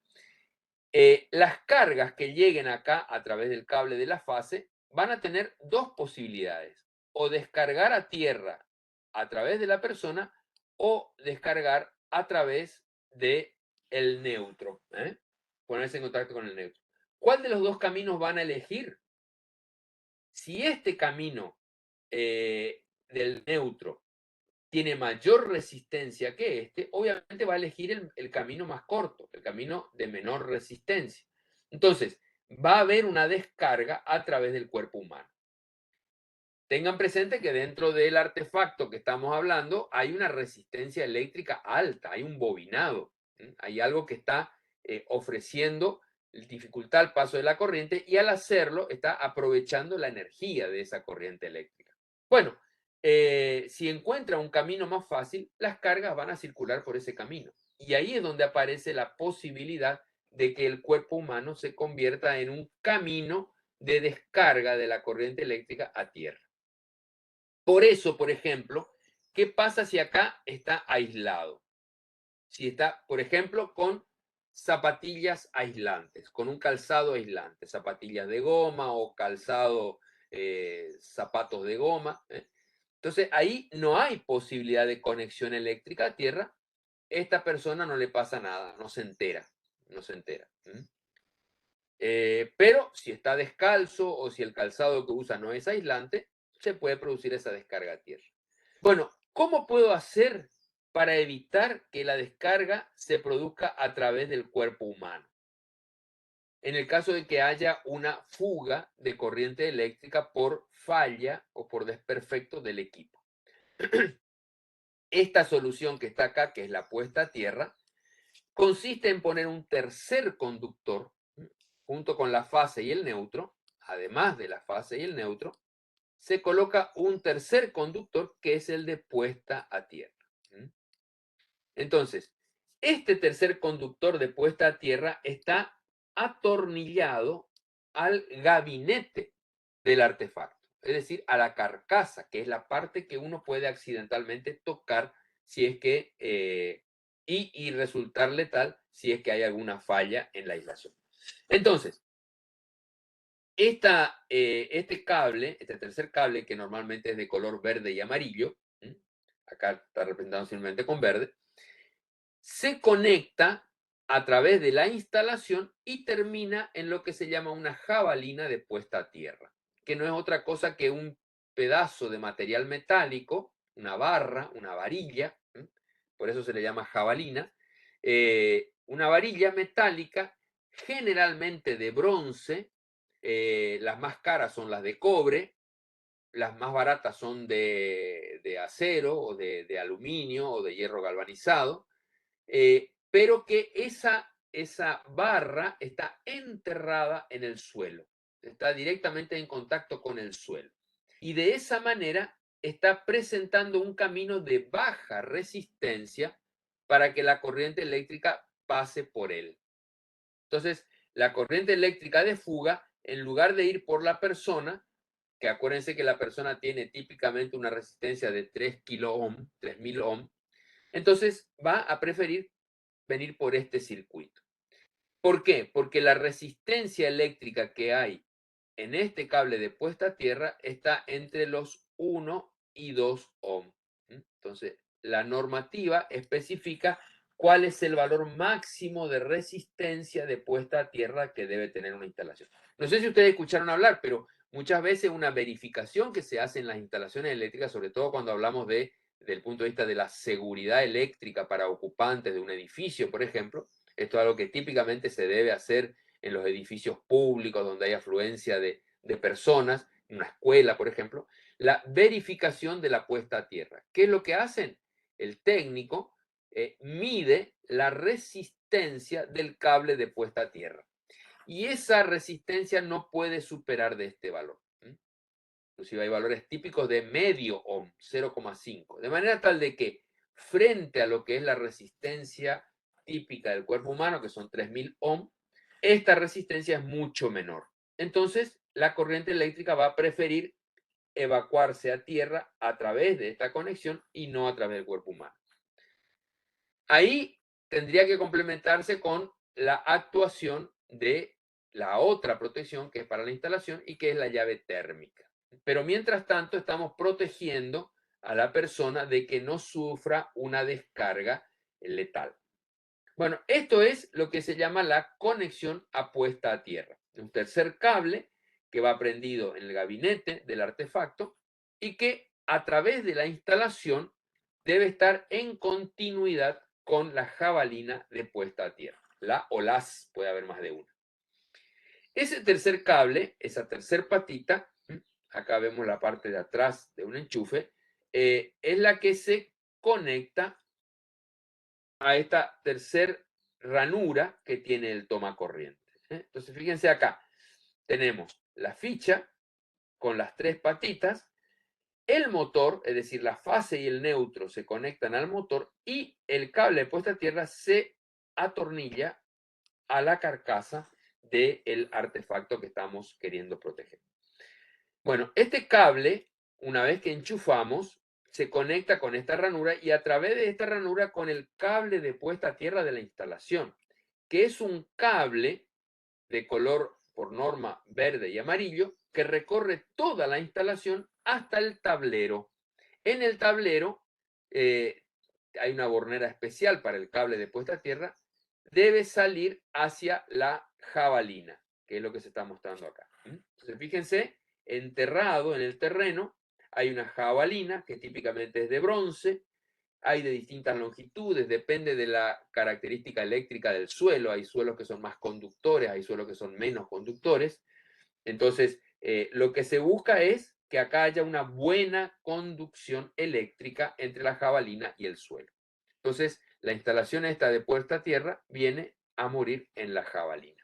las cargas que lleguen acá a través del cable de la fase van a tener dos posibilidades, o descargar a tierra a través de la persona o descargar a través de el neutro, ponerse en contacto con el neutro. ¿Cuál de los dos caminos van a elegir? Si este camino del neutro tiene mayor resistencia que este, obviamente va a elegir el camino más corto, el camino de menor resistencia. Entonces, va a haber una descarga a través del cuerpo humano. Tengan presente que dentro del artefacto que estamos hablando hay una resistencia eléctrica alta, hay un bobinado, hay algo que está ofreciendo dificultad al paso de la corriente y al hacerlo está aprovechando la energía de esa corriente eléctrica. Bueno, si encuentra un camino más fácil, las cargas van a circular por ese camino. Y ahí es donde aparece la posibilidad de que el cuerpo humano se convierta en un camino de descarga de la corriente eléctrica a tierra. Por eso, por ejemplo, ¿qué pasa si acá está aislado? Si está, por ejemplo, con zapatillas aislantes, con un calzado aislante, zapatillas de goma o calzado, zapatos de goma. Entonces, ahí no hay posibilidad de conexión eléctrica a tierra. Esta persona no le pasa nada, no se entera, no se entera. Pero si está descalzo o si el calzado que usa no es aislante, se puede producir esa descarga a tierra. Bueno, ¿cómo puedo hacer para evitar que la descarga se produzca a través del cuerpo humano? En el caso de que haya una fuga de corriente eléctrica por falla o por desperfecto del equipo. Esta solución que está acá, que es la puesta a tierra, consiste en poner un tercer conductor junto con la fase y el neutro, además de la fase y el neutro, se coloca un tercer conductor que es el de puesta a tierra. Entonces, este tercer conductor de puesta a tierra está atornillado al gabinete del artefacto, es decir, a la carcasa, que es la parte que uno puede accidentalmente tocar si es que, y resultar letal si es que hay alguna falla en la aislación. Entonces, este cable, este tercer cable, que normalmente es de color verde y amarillo, acá está representado simplemente con verde, se conecta a través de la instalación y termina en lo que se llama una jabalina de puesta a tierra, que no es otra cosa que un pedazo de material metálico, una barra, una varilla, por eso se le llama jabalina, una varilla metálica generalmente de bronce, las más caras son las de cobre, las más baratas son de acero o de aluminio o de hierro galvanizado, pero que esa barra está enterrada en el suelo, está directamente en contacto con el suelo. Y de esa manera está presentando un camino de baja resistencia para que la corriente eléctrica pase por él. Entonces, la corriente eléctrica de fuga, en lugar de ir por la persona, que acuérdense que la persona tiene típicamente una resistencia de 3 kilo ohm, 3000 ohm, entonces va a preferir venir por este circuito. ¿Por qué? Porque la resistencia eléctrica que hay en este cable de puesta a tierra está entre los 1 y 2 ohm. Entonces, la normativa especifica cuál es el valor máximo de resistencia de puesta a tierra que debe tener una instalación. No sé si ustedes escucharon hablar, pero muchas veces una verificación que se hace en las instalaciones eléctricas, sobre todo cuando hablamos del punto de vista de la seguridad eléctrica para ocupantes de un edificio, por ejemplo, esto es algo que típicamente se debe hacer en los edificios públicos donde hay afluencia de personas, en una escuela, por ejemplo, la verificación de la puesta a tierra. ¿Qué es lo que hacen? El técnico mide la resistencia del cable de puesta a tierra. Y esa resistencia no puede superar de este valor. Inclusive hay valores típicos de medio ohm, 0,5. De manera tal de que frente a lo que es la resistencia típica del cuerpo humano, que son 3000 ohm, esta resistencia es mucho menor. Entonces, la corriente eléctrica va a preferir evacuarse a tierra a través de esta conexión y no a través del cuerpo humano. Ahí tendría que complementarse con la actuación de la otra protección que es para la instalación y que es la llave térmica. Pero mientras tanto estamos protegiendo a la persona de que no sufra una descarga letal. Bueno, esto es lo que se llama la conexión a puesta a tierra. Un tercer cable que va prendido en el gabinete del artefacto y que a través de la instalación debe estar en continuidad con la jabalina de puesta a tierra. La o las, puede haber más de una. Ese tercer cable, esa tercer patita, acá vemos la parte de atrás de un enchufe, es la que se conecta a esta tercer ranura que tiene el tomacorriente. Entonces, fíjense acá, tenemos la ficha con las tres patitas, el motor, es decir, la fase y el neutro se conectan al motor y el cable de puesta a tierra se atornilla a la carcasa del artefacto que estamos queriendo proteger. Bueno, este cable, una vez que enchufamos, se conecta con esta ranura y a través de esta ranura con el cable de puesta a tierra de la instalación, que es un cable de color por norma verde y amarillo que recorre toda la instalación hasta el tablero. En el tablero hay una bornera especial para el cable de puesta a tierra, debe salir hacia la jabalina, que es lo que se está mostrando acá. Entonces, fíjense, enterrado en el terreno hay una jabalina que típicamente es de bronce, hay de distintas longitudes, depende de la característica eléctrica del suelo, hay suelos que son más conductores, hay suelos que son menos conductores. Entonces, lo que se busca es que acá haya una buena conducción eléctrica entre la jabalina y el suelo. Entonces, la instalación esta de puesta a tierra viene a morir en la jabalina.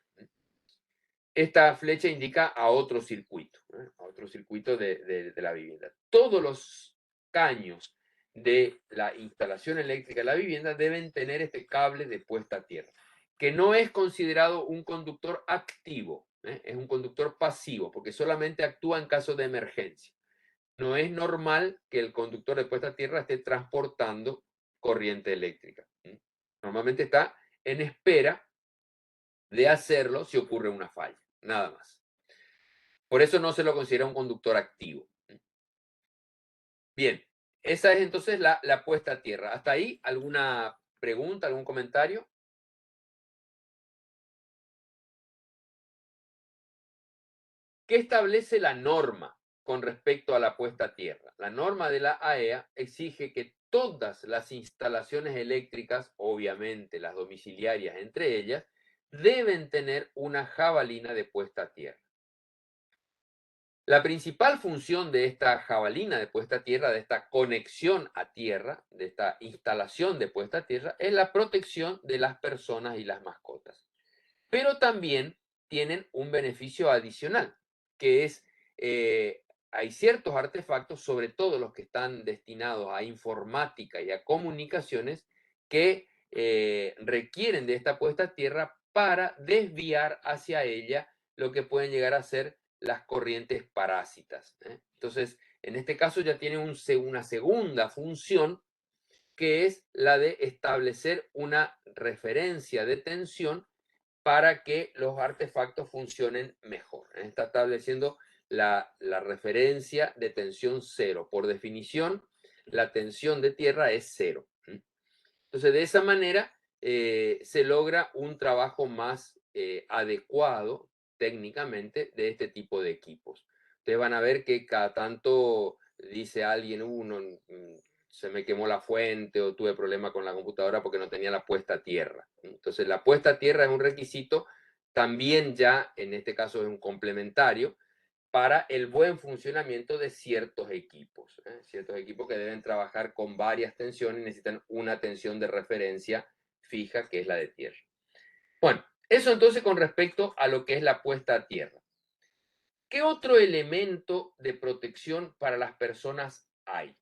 Esta flecha indica a otro circuito, a otro circuito de la vivienda. Todos los caños de la instalación eléctrica de la vivienda deben tener este cable de puesta a tierra, que no es considerado un conductor activo, es un conductor pasivo, porque solamente actúa en caso de emergencia. No es normal que el conductor de puesta a tierra esté transportando corriente eléctrica. Normalmente está en espera de hacerlo si ocurre una falla, nada más. Por eso no se lo considera un conductor activo. Bien, esa es entonces la puesta a tierra. ¿Hasta ahí alguna pregunta, algún comentario? ¿Qué establece la norma con respecto a la puesta a tierra? La norma de la AEA exige que todas las instalaciones eléctricas, obviamente las domiciliarias entre ellas, deben tener una jabalina de puesta a tierra. La principal función de esta jabalina de puesta a tierra, de esta conexión a tierra, de esta instalación de puesta a tierra, es la protección de las personas y las mascotas. Pero también tienen un beneficio adicional, que es, hay ciertos artefactos, sobre todo los que están destinados a informática y a comunicaciones, que requieren de esta puesta a tierra para desviar hacia ella lo que pueden llegar a ser las corrientes parásitas. Entonces, en este caso ya tiene una segunda función, que es la de establecer una referencia de tensión para que los artefactos funcionen mejor. Está estableciendo la referencia de tensión cero. Por definición, la tensión de tierra es cero. Entonces, de esa manera se logra un trabajo más adecuado técnicamente de este tipo de equipos. Ustedes van a ver que cada tanto dice alguien, uno, se me quemó la fuente o tuve problema con la computadora porque no tenía la puesta a tierra. Entonces, la puesta a tierra es un requisito, también ya en este caso es un complementario para el buen funcionamiento de ciertos equipos. Ciertos equipos que deben trabajar con varias tensiones y necesitan una tensión de referencia fija, que es la de tierra. Bueno, eso entonces con respecto a lo que es la puesta a tierra. ¿Qué otro elemento de protección para las personas hay?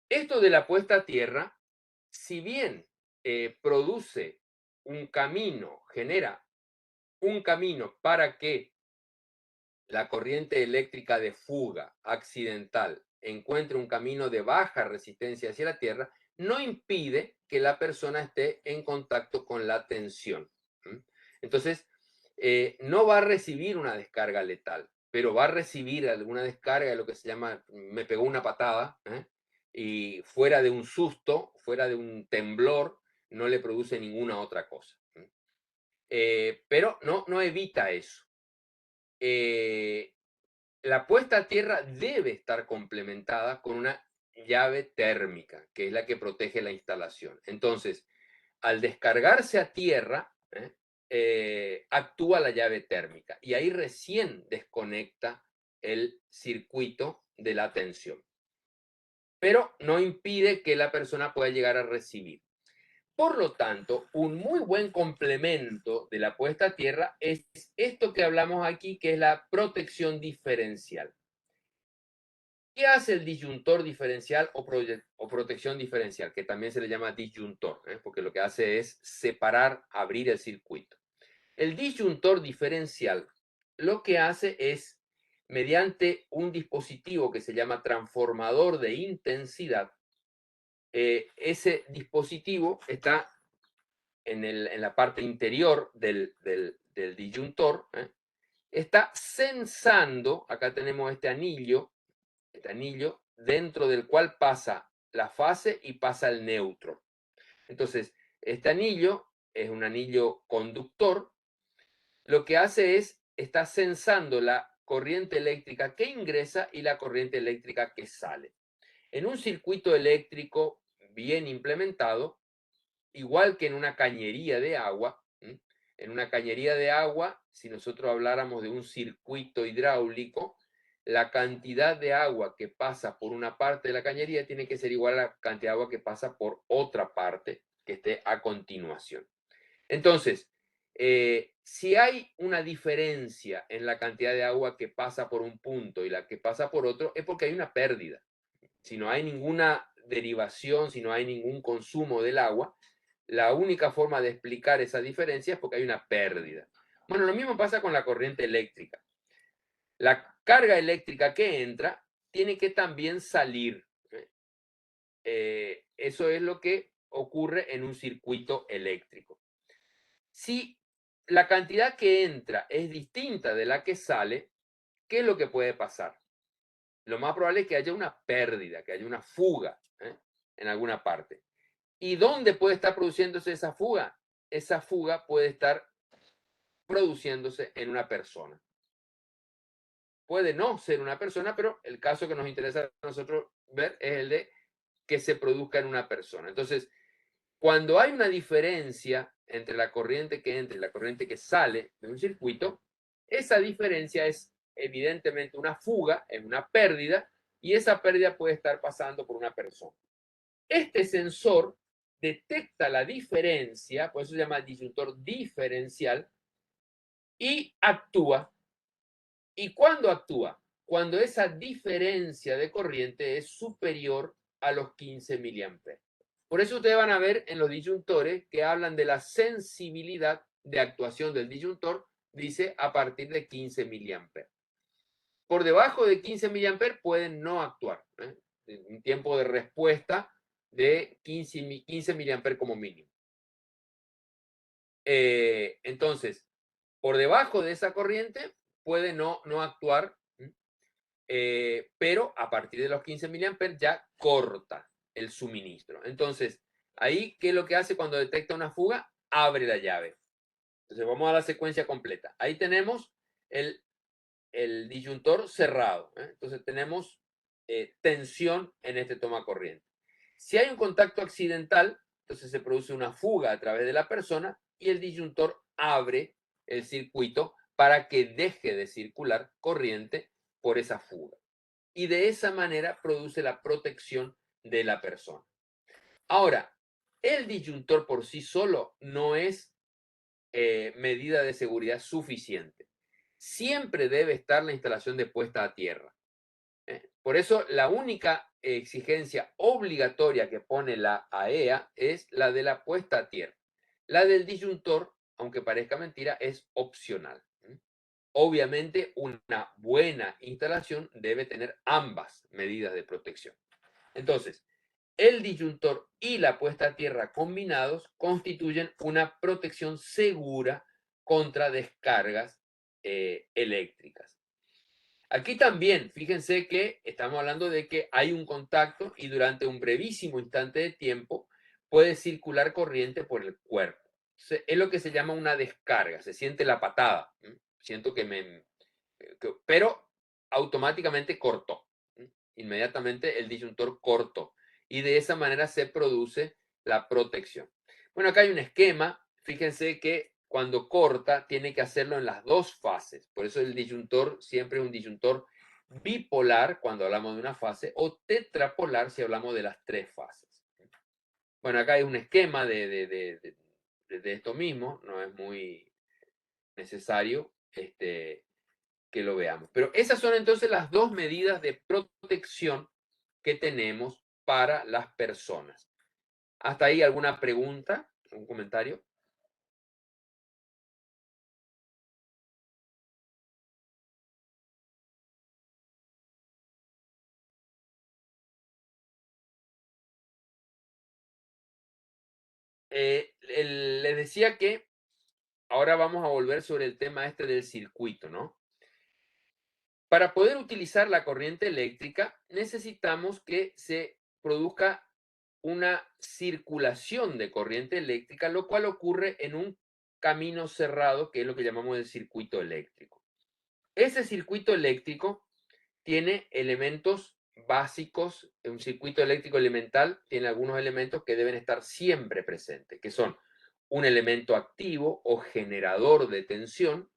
Esto de la puesta a tierra, si bien produce un camino, genera un camino para que la corriente eléctrica de fuga accidental encuentre un camino de baja resistencia hacia la Tierra, no impide que la persona esté en contacto con la tensión. Entonces, no va a recibir una descarga letal, pero va a recibir alguna descarga de lo que se llama, me pegó una patada, y fuera de un susto, fuera de un temblor, no le produce ninguna otra cosa. Pero no evita eso. La puesta a tierra debe estar complementada con una llave térmica, que es la que protege la instalación. Entonces, al descargarse a tierra, actúa la llave térmica y ahí recién desconecta el circuito de la tensión. Pero no impide que la persona pueda llegar a recibir. Por lo tanto, un muy buen complemento de la puesta a tierra es esto que hablamos aquí, que es la protección diferencial. ¿Qué hace el disyuntor diferencial o protección diferencial? Que también se le llama disyuntor, porque lo que hace es separar, abrir el circuito. El disyuntor diferencial lo que hace es, mediante un dispositivo que se llama transformador de intensidad, ese dispositivo está en la parte interior del disyuntor, está sensando, acá tenemos este anillo, dentro del cual pasa la fase y pasa el neutro. Entonces, este anillo es un anillo conductor, lo que hace es, está sensando la corriente eléctrica que ingresa y la corriente eléctrica que sale. En un circuito eléctrico bien implementado, igual que en una cañería de agua, en una cañería de agua, si nosotros habláramos de un circuito hidráulico, la cantidad de agua que pasa por una parte de la cañería tiene que ser igual a la cantidad de agua que pasa por otra parte que esté a continuación. Entonces, si hay una diferencia en la cantidad de agua que pasa por un punto y la que pasa por otro, es porque hay una pérdida. Si no hay ninguna derivación, si no hay ningún consumo del agua, la única forma de explicar esa diferencia es porque hay una pérdida. Bueno, lo mismo pasa con la corriente eléctrica. La carga eléctrica que entra tiene que también salir. Eso es lo que ocurre en un circuito eléctrico. Si la cantidad que entra es distinta de la que sale, ¿qué es lo que puede pasar? Lo más probable es que haya una pérdida, que haya una fuga en alguna parte. ¿Y dónde puede estar produciéndose esa fuga? Esa fuga puede estar produciéndose en una persona. Puede no ser una persona, pero el caso que nos interesa a nosotros ver es el de que se produzca en una persona. Entonces, cuando hay una diferencia entre la corriente que entra y la corriente que sale de un circuito, esa diferencia es evidentemente una fuga, es una pérdida, y esa pérdida puede estar pasando por una persona. Este sensor detecta la diferencia, por eso se llama disyuntor diferencial, y actúa. ¿Y cuándo actúa? Cuando esa diferencia de corriente es superior a los 15 miliamperes. Por eso ustedes van a ver en los disyuntores que hablan de la sensibilidad de actuación del disyuntor, dice a partir de 15 miliamperes. Por debajo de 15 miliamperes pueden no actuar. Un tiempo de respuesta de 15 miliamperes como mínimo. Entonces, por debajo de esa corriente puede no actuar, pero a partir de los 15 miliamperes ya corta el suministro. Entonces, ahí, ¿qué es lo que hace cuando detecta una fuga? Abre la llave. Entonces, vamos a la secuencia completa. Ahí tenemos el disyuntor cerrado. Entonces, tenemos tensión en este toma corriente. Si hay un contacto accidental, entonces se produce una fuga a través de la persona y el disyuntor abre el circuito para que deje de circular corriente por esa fuga. Y de esa manera produce la protección de la persona. Ahora, el disyuntor por sí solo no es medida de seguridad suficiente. Siempre debe estar la instalación de puesta a tierra. Por eso, la única exigencia obligatoria que pone la AEA es la de la puesta a tierra. La del disyuntor, aunque parezca mentira, es opcional. obviamente una buena instalación debe tener ambas medidas de protección. Entonces, el disyuntor y la puesta a tierra combinados constituyen una protección segura contra descargas eléctricas. Aquí también, fíjense que estamos hablando de que hay un contacto y durante un brevísimo instante de tiempo puede circular corriente por el cuerpo. Es lo que se llama una descarga, se siente la patada. Siento pero automáticamente cortó. Inmediatamente el disyuntor cortó y de esa manera se produce la protección. Bueno, acá hay un esquema. Fíjense que cuando corta tiene que hacerlo en las dos fases. Por eso el disyuntor siempre es un disyuntor bipolar cuando hablamos de una fase o tetrapolar si hablamos de las tres fases. Bueno, acá hay un esquema de esto mismo. No es muy necesario que lo veamos. Pero esas son entonces las dos medidas de protección que tenemos para las personas. ¿Hasta ahí alguna pregunta? ¿Un comentario? Les decía que ahora vamos a volver sobre el tema este del circuito, ¿no? Para poder utilizar la corriente eléctrica necesitamos que se produzca una circulación de corriente eléctrica, lo cual ocurre en un camino cerrado, que es lo que llamamos el circuito eléctrico. Ese circuito eléctrico tiene elementos básicos, un circuito eléctrico elemental tiene algunos elementos que deben estar siempre presentes, que son un elemento activo o generador de tensión,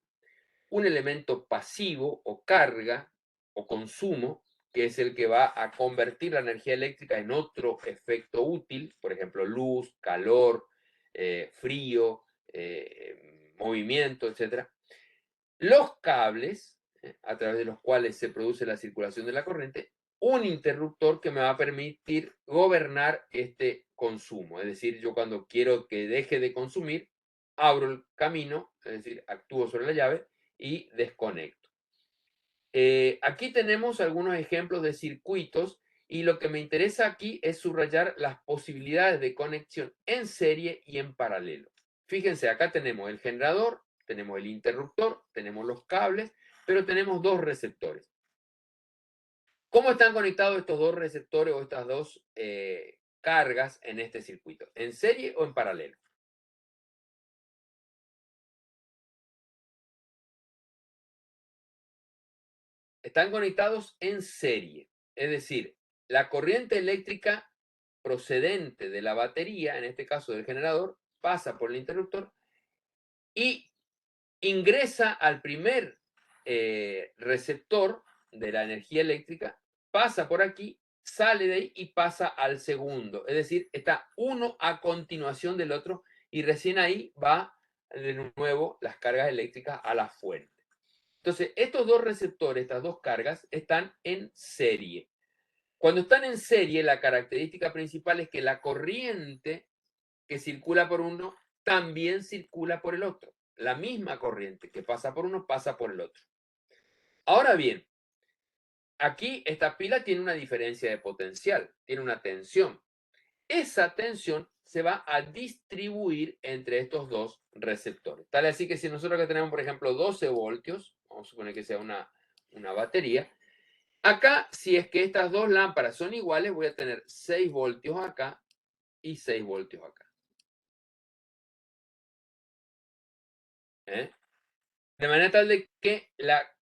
un elemento pasivo o carga o consumo, que es el que va a convertir la energía eléctrica en otro efecto útil, por ejemplo, luz, calor, frío, movimiento, etc. Los cables, a través de los cuales se produce la circulación de la corriente, un interruptor que me va a permitir gobernar este consumo. Es decir, yo cuando quiero que deje de consumir, abro el camino, es decir, actúo sobre la llave y desconecto. Aquí tenemos algunos ejemplos de circuitos y lo que me interesa aquí es subrayar las posibilidades de conexión en serie y en paralelo. Fíjense, acá tenemos el generador, tenemos el interruptor, tenemos los cables, pero tenemos dos receptores. ¿Cómo están conectados estos dos receptores o estas dos cargas en este circuito? ¿En serie o en paralelo? Están conectados en serie, es decir, la corriente eléctrica procedente de la batería, en este caso del generador, pasa por el interruptor y ingresa al primer receptor de la energía eléctrica, pasa por aquí, sale de ahí y pasa al segundo. Es decir, está uno a continuación del otro y recién ahí va de nuevo las cargas eléctricas a la fuente. Entonces, estos dos receptores, estas dos cargas, están en serie. Cuando están en serie, la característica principal es que la corriente que circula por uno también circula por el otro. La misma corriente que pasa por uno pasa por el otro. Ahora bien, aquí esta pila tiene una diferencia de potencial, tiene una tensión. Esa tensión se va a distribuir entre estos dos receptores. Tal así que si nosotros acá tenemos, por ejemplo, 12 voltios, vamos a suponer que sea una batería, acá, si es que estas dos lámparas son iguales, voy a tener 6 voltios acá y 6 voltios acá. ¿Eh? De manera tal de que la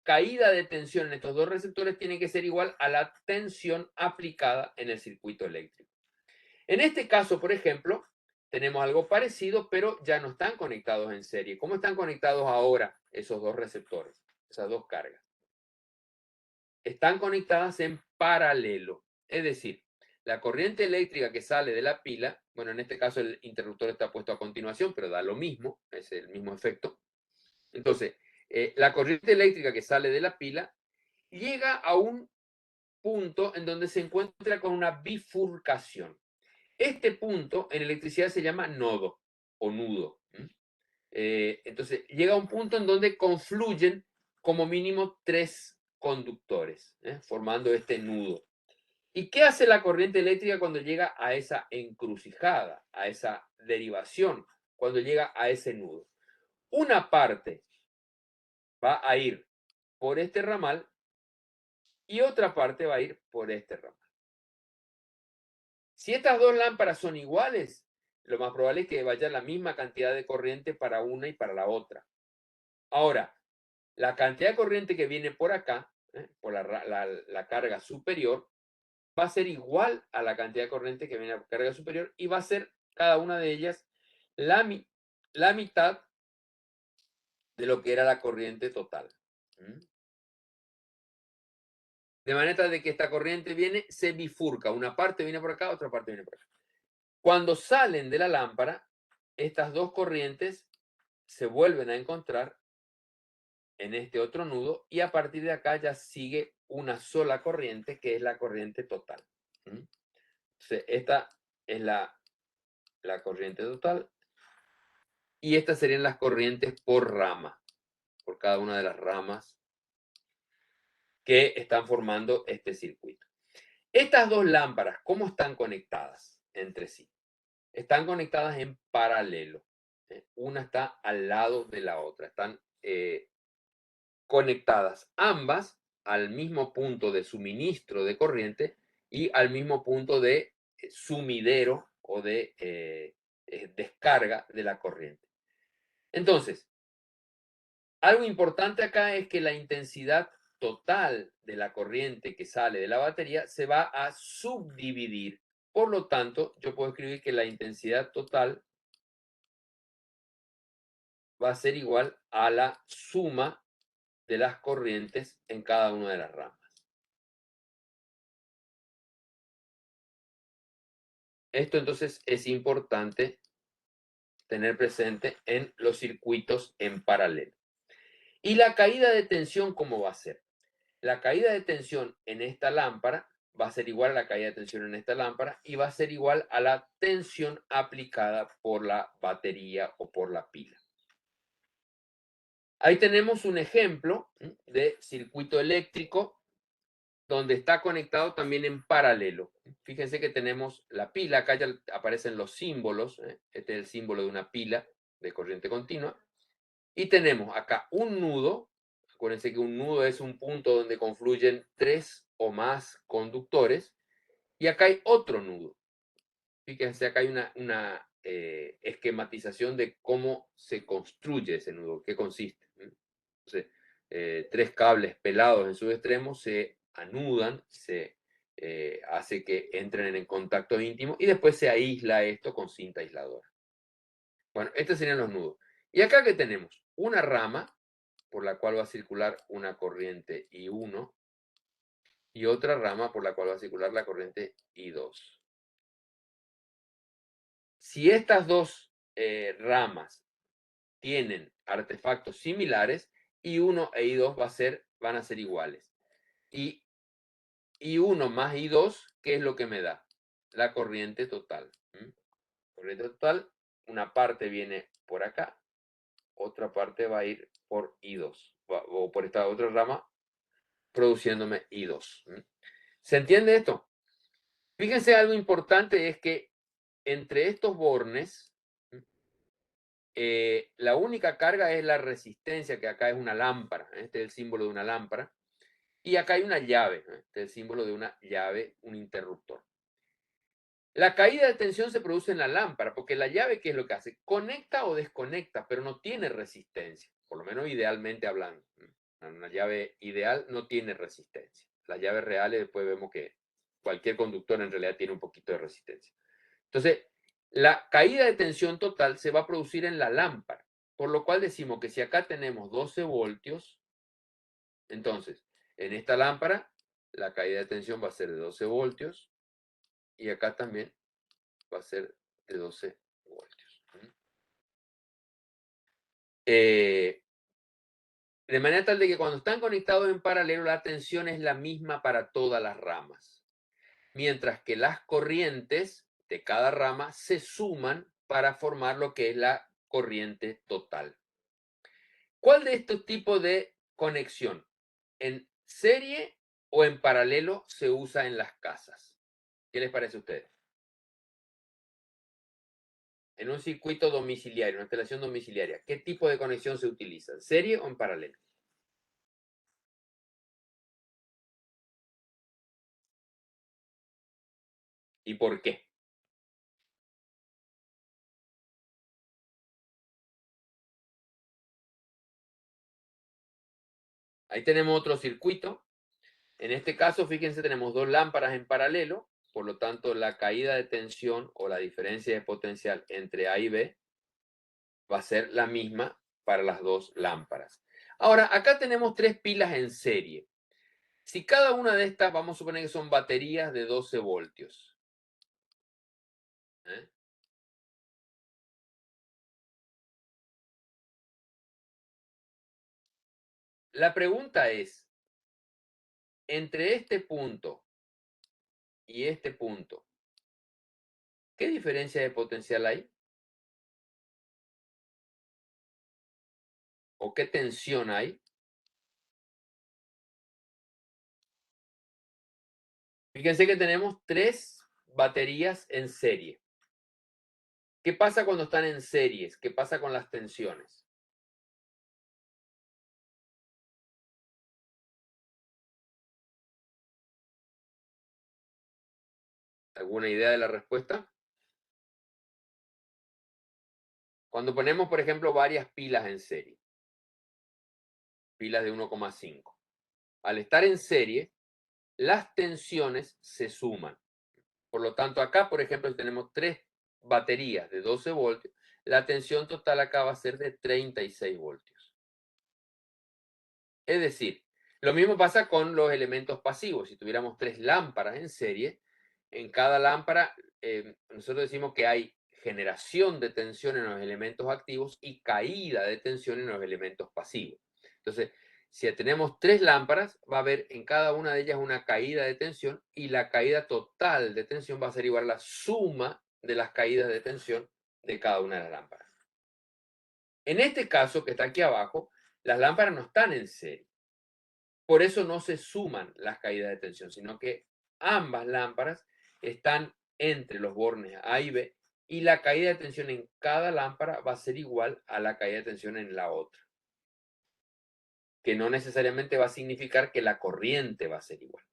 caída de tensión en estos dos receptores tiene que ser igual a la tensión aplicada en el circuito eléctrico. En este caso, por ejemplo, tenemos algo parecido, pero ya no están conectados en serie. ¿Cómo están conectados ahora esos dos receptores, esas dos cargas? Están conectadas en paralelo. Es decir, la corriente eléctrica que sale de la pila, bueno, en este caso el interruptor está puesto a continuación, pero da lo mismo, es el mismo efecto. Entonces, la corriente eléctrica que sale de la pila llega a un punto en donde se encuentra con una bifurcación. Este punto en electricidad se llama nodo o nudo. Entonces, llega a un punto en donde confluyen como mínimo 3 conductores, formando este nudo. ¿Y qué hace la corriente eléctrica cuando llega a esa encrucijada, a esa derivación, cuando llega a ese nudo? Una parte va a ir por este ramal y otra parte va a ir por este ramal. Si estas dos lámparas son iguales, lo más probable es que vaya la misma cantidad de corriente para una y para la otra. Ahora, la cantidad de corriente que viene por acá, por la carga superior, va a ser igual a la cantidad de corriente que viene a la carga superior y va a ser cada una de ellas la, la mitad de lo que era la corriente total. De manera de que esta corriente viene, se bifurca. Una parte viene por acá, otra parte viene por acá. Cuando salen de la lámpara, estas dos corrientes se vuelven a encontrar en este otro nudo y a partir de acá ya sigue una sola corriente que es la corriente total. Entonces, esta es la corriente total y estas serían las corrientes por rama, por cada una de las ramas que están formando este circuito. Estas dos lámparas, ¿cómo están conectadas entre sí? Están conectadas en paralelo. Una está al lado de la otra. Están conectadas ambas al mismo punto de suministro de corriente y al mismo punto de sumidero o de descarga de la corriente. Entonces, algo importante acá es que la intensidad total de la corriente que sale de la batería se va a subdividir. Por lo tanto, yo puedo escribir que la intensidad total va a ser igual a la suma de las corrientes en cada una de las ramas. Esto entonces es importante tener presente en los circuitos en paralelo. ¿Y la caída de tensión cómo va a ser? La caída de tensión en esta lámpara va a ser igual a la caída de tensión en esta lámpara y va a ser igual a la tensión aplicada por la batería o por la pila. Ahí tenemos un ejemplo de circuito eléctrico donde está conectado también en paralelo. Fíjense que tenemos la pila, acá ya aparecen los símbolos, este es el símbolo de una pila de corriente continua, y tenemos acá un nudo, acuérdense que un nudo es un punto donde confluyen 3 o más conductores, y acá hay otro nudo. Fíjense, acá hay una esquematización de cómo se construye ese nudo, qué consiste. Entonces, 3 cables pelados en sus extremos se anudan, se hace que entren en contacto íntimo y después se aísla esto con cinta aisladora. Bueno, estos serían los nudos. Y acá que tenemos una rama por la cual va a circular una corriente I1 y otra rama por la cual va a circular la corriente I2. Si estas dos ramas tienen artefactos similares, I1 e I2 van a ser iguales. Y I1 más I2, ¿qué es lo que me da? La corriente total. Corriente total, una parte viene por acá, otra parte va a ir por I2, o por esta otra rama, produciéndome I2. ¿Se entiende esto? Fíjense, algo importante es que entre estos bornes, la única carga es la resistencia, que acá es una lámpara. Este es el símbolo de una lámpara. Y acá hay una llave. Este es el símbolo de una llave, un interruptor. La caída de tensión se produce en la lámpara, porque la llave, ¿qué es lo que hace? Conecta o desconecta, pero no tiene resistencia, por lo menos idealmente hablando. Una llave ideal no tiene resistencia. Las llaves reales, después vemos que cualquier conductor en realidad tiene un poquito de resistencia. Entonces, la caída de tensión total se va a producir en la lámpara, por lo cual decimos que si acá tenemos 12 voltios, entonces, en esta lámpara, la caída de tensión va a ser de 12 voltios y acá también va a ser de 12 voltios. De manera tal de que cuando están conectados en paralelo, la tensión es la misma para todas las ramas, mientras que las corrientes de cada rama se suman para formar lo que es la corriente total. ¿Cuál de estos tipos de conexión, en serie o en paralelo, se usa en las casas? ¿Qué les parece a ustedes? En un circuito domiciliario, una instalación domiciliaria, ¿qué tipo de conexión se utiliza? ¿En serie o en paralelo? ¿Y por qué? Ahí tenemos otro circuito. En este caso, fíjense, tenemos dos lámparas en paralelo, por lo tanto, la caída de tensión o la diferencia de potencial entre A y B va a ser la misma para las dos lámparas. Ahora, acá tenemos tres pilas en serie. Si cada una de estas, vamos a suponer que son baterías de 12 voltios. ¿eh? La pregunta es, entre este punto y este punto, ¿qué diferencia de potencial hay? ¿O qué tensión hay? Fíjense que tenemos tres baterías en serie. ¿Qué pasa cuando están en series? ¿Qué pasa con las tensiones? ¿Alguna idea de la respuesta? Cuando ponemos, por ejemplo, varias pilas en serie, pilas de 1,5, al estar en serie, las tensiones se suman. Por lo tanto, acá, por ejemplo, si tenemos tres baterías de 12 voltios, la tensión total acá va a ser de 36 voltios. Es decir, lo mismo pasa con los elementos pasivos. Si tuviéramos tres lámparas en serie, en cada lámpara, nosotros decimos que hay generación de tensión en los elementos activos y caída de tensión en los elementos pasivos. Entonces, si tenemos tres lámparas, va a haber en cada una de ellas una caída de tensión y la caída total de tensión va a ser igual a la suma de las caídas de tensión de cada una de las lámparas. En este caso, que está aquí abajo, las lámparas no están en serie. Por eso no se suman las caídas de tensión, sino que ambas lámparas están entre los bornes A y B y la caída de tensión en cada lámpara va a ser igual a la caída de tensión en la otra. Que no necesariamente va a significar que la corriente va a ser igual.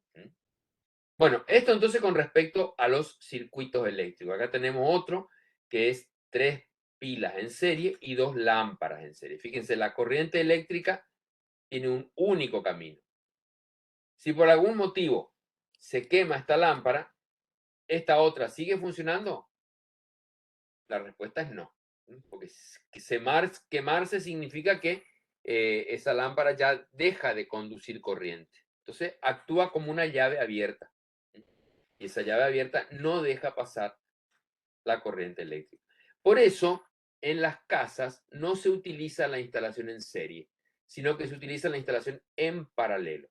Bueno, esto entonces con respecto a los circuitos eléctricos. Acá tenemos otro que es tres pilas en serie y dos lámparas en serie. Fíjense, la corriente eléctrica tiene un único camino. Si por algún motivo se quema esta lámpara, ¿esta otra sigue funcionando? La respuesta es no. Porque quemarse significa que esa lámpara ya deja de conducir corriente. Entonces actúa como una llave abierta. Y esa llave abierta no deja pasar la corriente eléctrica. Por eso, en las casas no se utiliza la instalación en serie, sino que se utiliza la instalación en paralelo.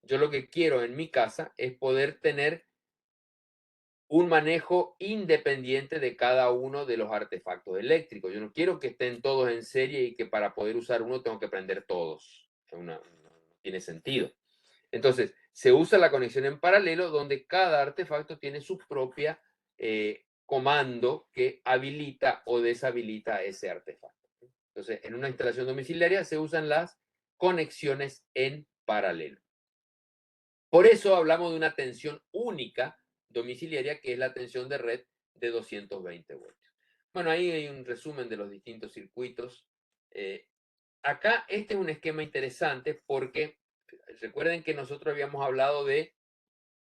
Yo lo que quiero en mi casa es poder tener un manejo independiente de cada uno de los artefactos eléctricos. Yo no quiero que estén todos en serie y que para poder usar uno tengo que prender todos. No tiene sentido. Entonces, se usa la conexión en paralelo donde cada artefacto tiene su propia comando que habilita o deshabilita ese artefacto. Entonces, en una instalación domiciliaria se usan las conexiones en paralelo. Por eso hablamos de una tensión única domiciliaria, que es la tensión de red de 220 voltios. Bueno, ahí hay un resumen de los distintos circuitos. Acá este es un esquema interesante porque recuerden que nosotros habíamos hablado de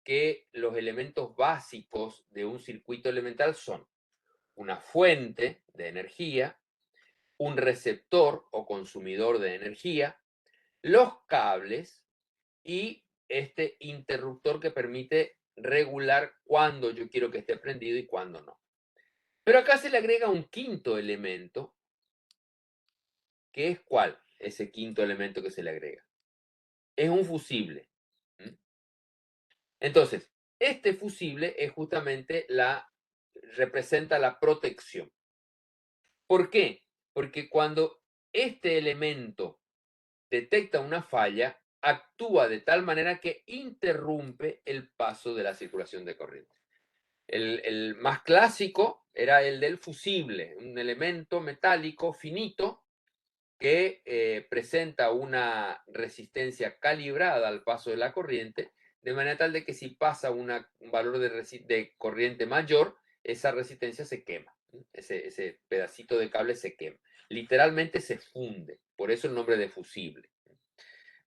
que los elementos básicos de un circuito elemental son una fuente de energía, un receptor o consumidor de energía, los cables y este interruptor que permite regular cuándo yo quiero que esté prendido y cuándo no. Pero acá se le agrega un quinto elemento, que es ¿cuál? Ese quinto elemento que se le agrega. Es un fusible. Entonces, este fusible es justamente representa la protección. ¿Por qué? Porque cuando este elemento detecta una falla, actúa de tal manera que interrumpe el paso de la circulación de corriente. El más clásico era el del fusible, un elemento metálico finito que presenta una resistencia calibrada al paso de la corriente, de manera tal de que si pasa un valor de corriente mayor, esa resistencia se quema. Ese pedacito de cable se quema. Literalmente se funde, por eso el nombre de fusible.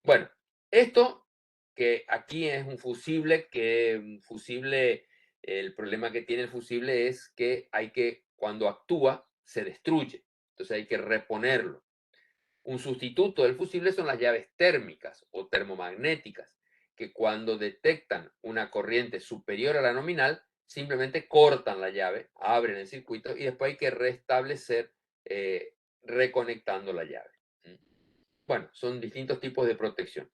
Bueno, esto que aquí es un fusible, el problema que tiene el fusible es que cuando actúa, se destruye. Entonces hay que reponerlo. Un sustituto del fusible son las llaves térmicas o termomagnéticas, que cuando detectan una corriente superior a la nominal, simplemente cortan la llave, abren el circuito y después hay que restablecer reconectando la llave. Bueno, son distintos tipos de protección.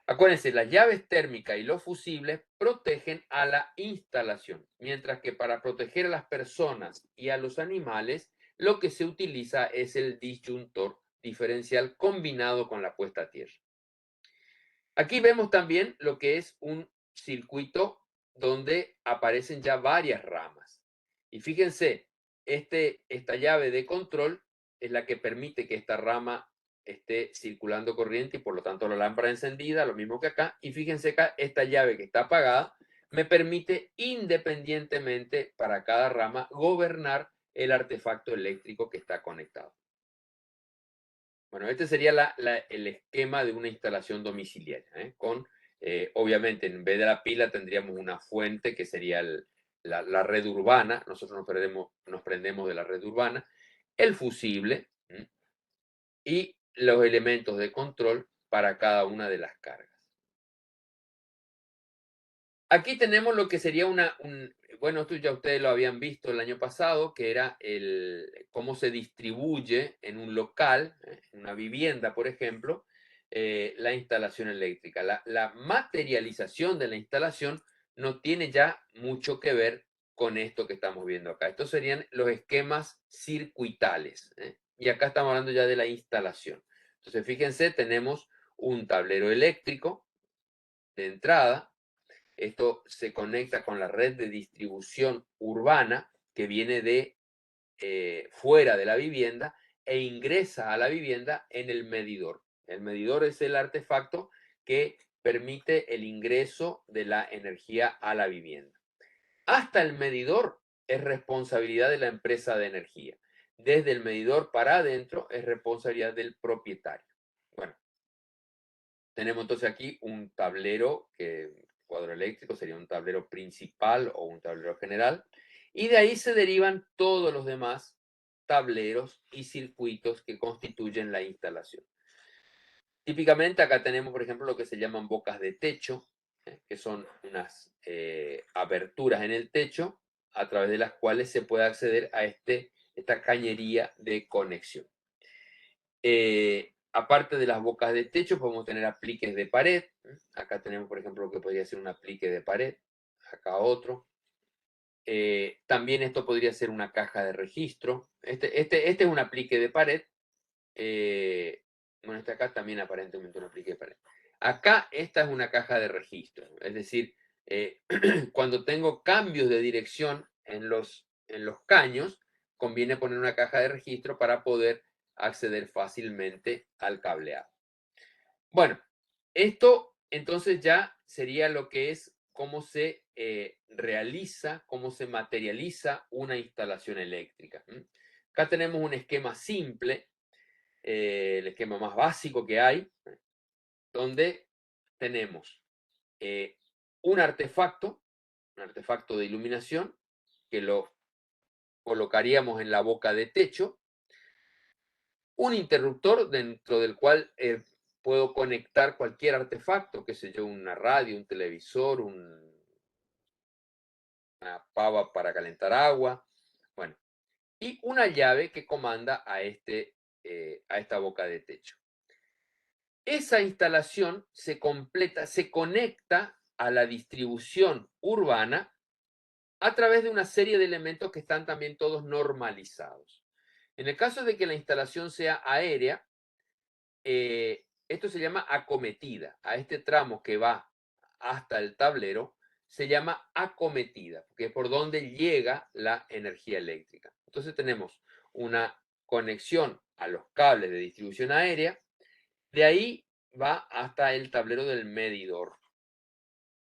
Acuérdense, las llaves térmicas y los fusibles protegen a la instalación, mientras que para proteger a las personas y a los animales, lo que se utiliza es el disyuntor diferencial combinado con la puesta a tierra. Aquí vemos también lo que es un circuito donde aparecen ya varias ramas. Y fíjense, esta llave de control es la que permite que esta rama esté circulando corriente y por lo tanto la lámpara encendida, lo mismo que acá. Y fíjense acá, esta llave que está apagada me permite independientemente para cada rama gobernar el artefacto eléctrico que está conectado. Bueno, este sería el esquema de una instalación domiciliaria, obviamente, en vez de la pila tendríamos una fuente que sería la red urbana, nosotros nos prendemos de la red urbana, el fusible y los elementos de control para cada una de las cargas. Aquí tenemos lo que sería bueno, esto ya ustedes lo habían visto el año pasado, que era cómo se distribuye en un local, en una vivienda, por ejemplo, la instalación eléctrica. La materialización de la instalación no tiene ya mucho que ver con esto que estamos viendo acá. Estos serían los esquemas circuitales. Y acá estamos hablando ya de la instalación. Entonces, fíjense, tenemos un tablero eléctrico de entrada. Esto se conecta con la red de distribución urbana que viene de fuera de la vivienda e ingresa a la vivienda en el medidor. El medidor es el artefacto que permite el ingreso de la energía a la vivienda. Hasta el medidor es responsabilidad de la empresa de energía. Desde el medidor para adentro es responsabilidad del propietario. Bueno, tenemos entonces aquí un tablero cuadro eléctrico sería un tablero principal o un tablero general, y de ahí se derivan todos los demás tableros y circuitos que constituyen la instalación. Típicamente acá tenemos, por ejemplo, lo que se llaman bocas de techo, que son unas aberturas en el techo a través de las cuales se puede acceder a esta cañería de conexión. Aparte de las bocas de techo, podemos tener apliques de pared. Acá tenemos, por ejemplo, lo que podría ser un aplique de pared. Acá otro. También esto podría ser una caja de registro. Este es un aplique de pared. Bueno, este acá también aparentemente un aplique de pared. Acá esta es una caja de registro. Es decir, cuando tengo cambios de dirección en los caños, conviene poner una caja de registro para poder acceder fácilmente al cableado. Bueno, esto entonces ya sería lo que es cómo se realiza, cómo se materializa una instalación eléctrica. Acá tenemos un esquema simple, el esquema más básico que hay, donde tenemos un artefacto de iluminación, que lo colocaríamos en la boca de techo, un interruptor dentro del cual puedo conectar cualquier artefacto, qué sé yo, una radio, un televisor, una pava para calentar agua, bueno, y una llave que comanda a esta boca de techo. Esa instalación se conecta a la distribución urbana a través de una serie de elementos que están también todos normalizados. En el caso de que la instalación sea aérea, esto se llama acometida. A este tramo que va hasta el tablero se llama acometida, que es por donde llega la energía eléctrica. Entonces tenemos una conexión a los cables de distribución aérea, de ahí va hasta el tablero del medidor.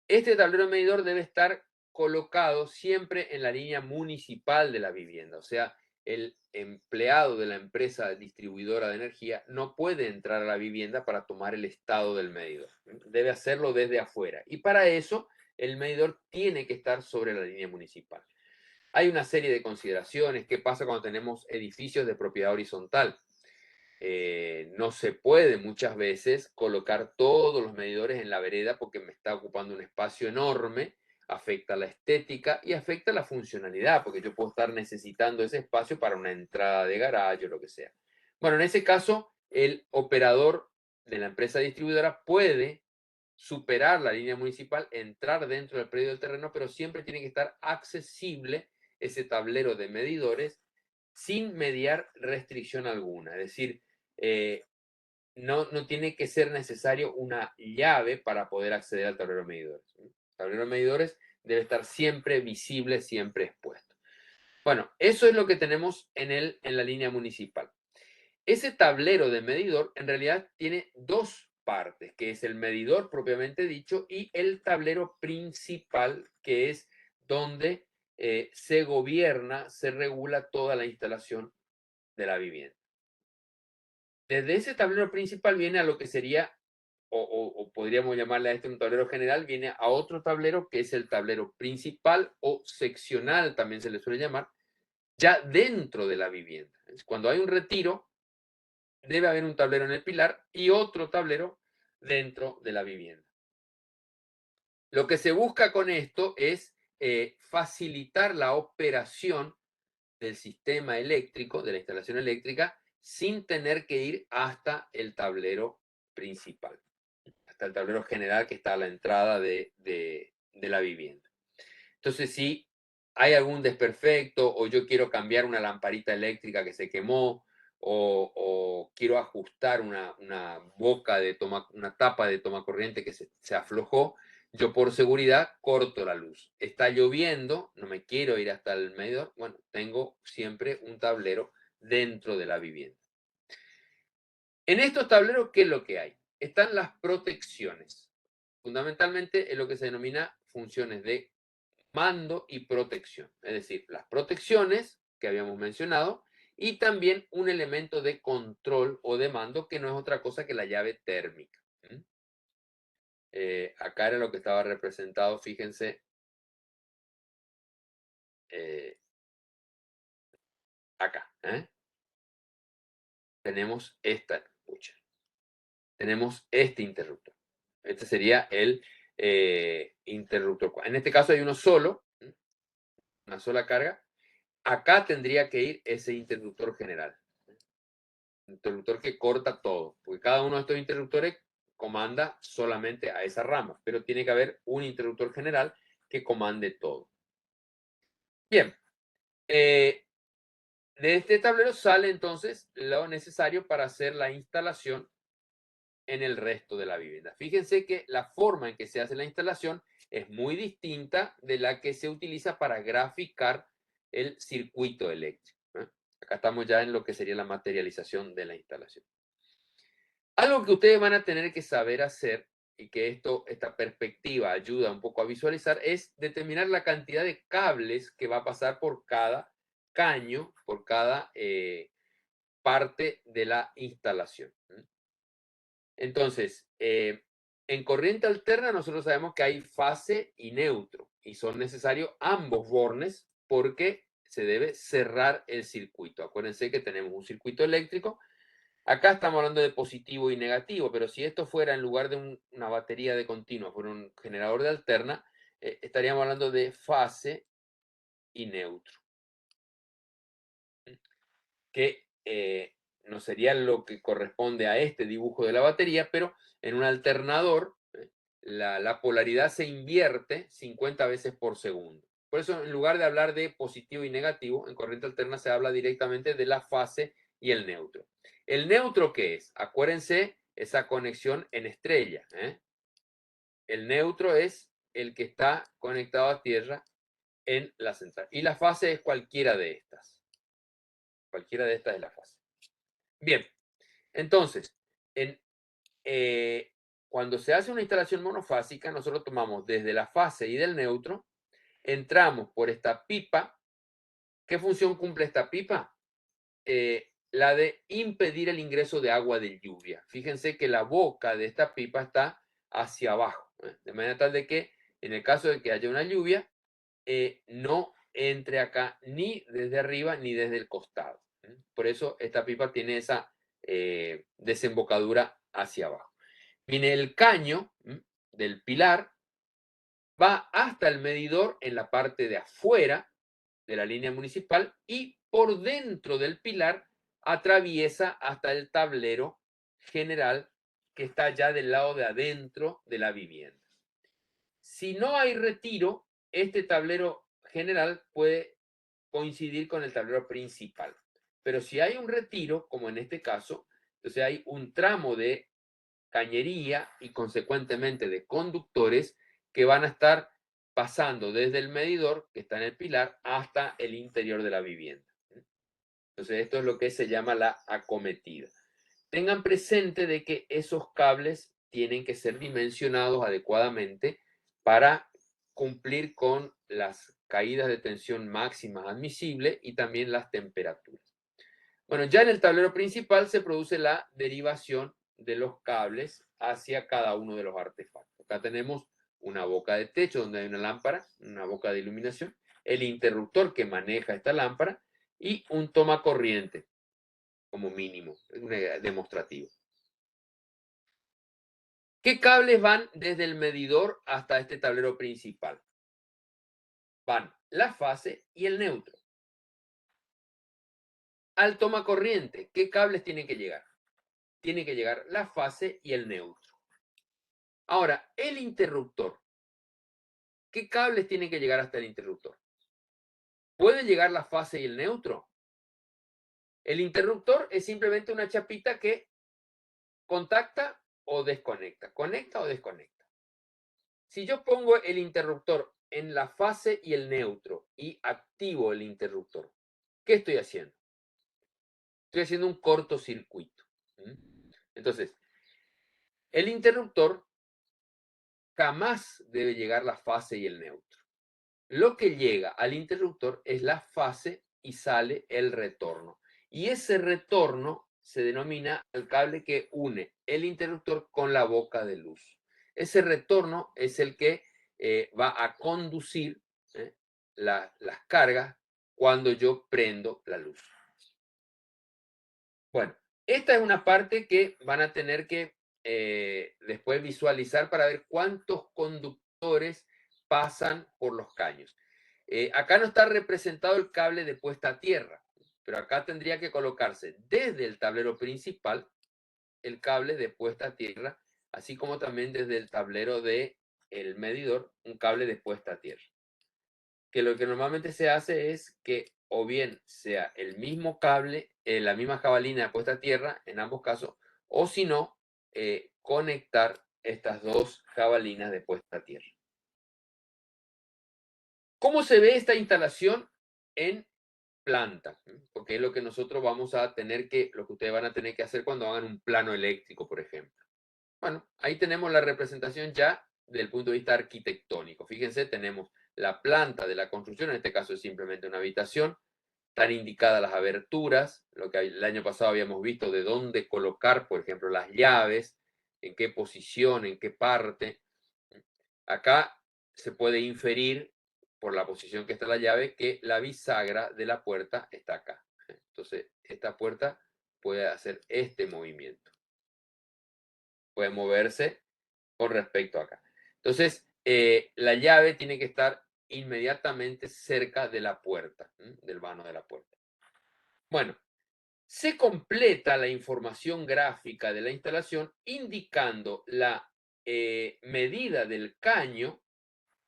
Este tablero medidor debe estar colocado siempre en la línea municipal de la vivienda, o sea, el empleado de la empresa distribuidora de energía no puede entrar a la vivienda para tomar el estado del medidor. Debe hacerlo desde afuera. Y para eso, el medidor tiene que estar sobre la línea municipal. Hay una serie de consideraciones. ¿Qué pasa cuando tenemos edificios de propiedad horizontal? No se puede muchas veces colocar todos los medidores en la vereda porque me está ocupando un espacio enorme, afecta la estética y afecta la funcionalidad, porque yo puedo estar necesitando ese espacio para una entrada de garaje o lo que sea. Bueno, en ese caso, el operador de la empresa distribuidora puede superar la línea municipal, entrar dentro del predio del terreno, pero siempre tiene que estar accesible ese tablero de medidores sin mediar restricción alguna. Es decir, no tiene que ser necesario una llave para poder acceder al tablero de medidores. El tablero de medidores debe estar siempre visible, siempre expuesto. Bueno, eso es lo que tenemos en la línea municipal. Ese tablero de medidor en realidad tiene dos partes, que es el medidor propiamente dicho y el tablero principal, que es donde se gobierna, se regula toda la instalación de la vivienda. Desde ese tablero principal viene a lo que sería, o podríamos llamarle a este un tablero general, viene a otro tablero que es el tablero principal o seccional, también se le suele llamar, ya dentro de la vivienda. Cuando hay un retiro, debe haber un tablero en el pilar y otro tablero dentro de la vivienda. Lo que se busca con esto es facilitar la operación del sistema eléctrico, de la instalación eléctrica, sin tener que ir hasta el tablero principal, hasta el tablero general que está a la entrada de la vivienda. Entonces, si hay algún desperfecto o yo quiero cambiar una lamparita eléctrica que se quemó o quiero ajustar una boca de toma, una tapa de toma corriente que se aflojó, yo por seguridad corto la luz. Está lloviendo, no me quiero ir hasta el medidor, bueno, tengo siempre un tablero dentro de la vivienda. En estos tableros, ¿qué es lo que hay? Están las protecciones. Fundamentalmente es lo que se denomina funciones de mando y protección. Es decir, las protecciones que habíamos mencionado y también un elemento de control o de mando que no es otra cosa que la llave térmica. Acá era lo que estaba representado, fíjense, acá. Tenemos esta, tenemos este interruptor. Este sería el interruptor. En este caso hay uno solo, una sola carga. Acá tendría que ir ese interruptor general. Interruptor que corta todo, porque cada uno de estos interruptores comanda solamente a esa rama, pero tiene que haber un interruptor general que comande todo. Bien, de este tablero sale entonces lo necesario para hacer la instalación en el resto de la vivienda. Fíjense que la forma en que se hace la instalación es muy distinta de la que se utiliza para graficar el circuito eléctrico. Acá estamos ya en lo que sería la materialización de la instalación. Algo que ustedes van a tener que saber hacer y que esta perspectiva ayuda un poco a visualizar es determinar la cantidad de cables que va a pasar por cada caño, por cada parte de la instalación. Entonces, en corriente alterna nosotros sabemos que hay fase y neutro y son necesarios ambos bornes porque se debe cerrar el circuito. Acuérdense que tenemos un circuito eléctrico. Acá estamos hablando de positivo y negativo, pero si esto fuera en lugar de una batería de continuo, por un generador de alterna, estaríamos hablando de fase y neutro, que no sería lo que corresponde a este dibujo de la batería, pero en un alternador la polaridad se invierte 50 veces por segundo. Por eso, en lugar de hablar de positivo y negativo, en corriente alterna se habla directamente de la fase y el neutro. ¿El neutro qué es? Acuérdense esa conexión en estrella. El neutro es el que está conectado a tierra en la central. Y la fase es cualquiera de estas. Cualquiera de estas es la fase. Bien, entonces, cuando se hace una instalación monofásica, nosotros tomamos desde la fase y del neutro, entramos por esta pipa. ¿Qué función cumple esta pipa? La de impedir el ingreso de agua de lluvia. Fíjense que la boca de esta pipa está hacia abajo, de manera tal de que en el caso de que haya una lluvia, no entre acá ni desde arriba ni desde el costado. Por eso esta pipa tiene esa desembocadura hacia abajo. Viene el caño del pilar, va hasta el medidor en la parte de afuera de la línea municipal y por dentro del pilar atraviesa hasta el tablero general que está ya del lado de adentro de la vivienda. Si no hay retiro, este tablero general puede coincidir con el tablero principal. Pero si hay un retiro, como en este caso, entonces hay un tramo de cañería y consecuentemente de conductores que van a estar pasando desde el medidor que está en el pilar hasta el interior de la vivienda. Entonces esto es lo que se llama la acometida. Tengan presente de que esos cables tienen que ser dimensionados adecuadamente para cumplir con las caídas de tensión máximas admisibles y también las temperaturas. Bueno, ya en el tablero principal se produce la derivación de los cables hacia cada uno de los artefactos. Acá tenemos una boca de techo donde hay una lámpara, una boca de iluminación, el interruptor que maneja esta lámpara y un toma corriente como mínimo, demostrativo. ¿Qué cables van desde el medidor hasta este tablero principal? Van la fase y el neutro. Al toma corriente, ¿qué cables tienen que llegar? Tiene que llegar la fase y el neutro. Ahora, el interruptor. ¿Qué cables tienen que llegar hasta el interruptor? ¿Puede llegar la fase y el neutro? El interruptor es simplemente una chapita que contacta o desconecta, conecta o desconecta. Si yo pongo el interruptor en la fase y el neutro y activo el interruptor, ¿qué estoy haciendo? Estoy haciendo un cortocircuito. Entonces, el interruptor jamás debe llegar la fase y el neutro. Lo que llega al interruptor es la fase y sale el retorno. Y ese retorno se denomina el cable que une el interruptor con la boca de luz. Ese retorno es el que va a conducir las cargas cuando yo prendo la luz. Bueno, esta es una parte que van a tener que después visualizar para ver cuántos conductores pasan por los caños. Acá no está representado el cable de puesta a tierra, pero acá tendría que colocarse desde el tablero principal el cable de puesta a tierra, así como también desde el tablero del medidor un cable de puesta a tierra. Que lo que normalmente se hace es que o bien sea el mismo cable, la misma jabalina de puesta a tierra en ambos casos, o si no, conectar estas dos jabalinas de puesta a tierra. ¿Cómo se ve esta instalación en planta? Porque es lo que nosotros vamos a tener que, lo que ustedes van a tener que hacer cuando hagan un plano eléctrico, por ejemplo. Bueno, ahí tenemos la representación ya del punto de vista arquitectónico. Fíjense, tenemos la planta de la construcción, en este caso es simplemente una habitación, están indicadas las aberturas, lo que el año pasado habíamos visto de dónde colocar, por ejemplo, las llaves, en qué posición, en qué parte. Acá se puede inferir por la posición que está la llave que la bisagra de la puerta está acá. Entonces, esta puerta puede hacer este movimiento. Puede moverse con respecto a acá. Entonces, la llave tiene que estar inmediatamente cerca de la puerta, del vano de la puerta. Bueno, se completa la información gráfica de la instalación indicando la medida del caño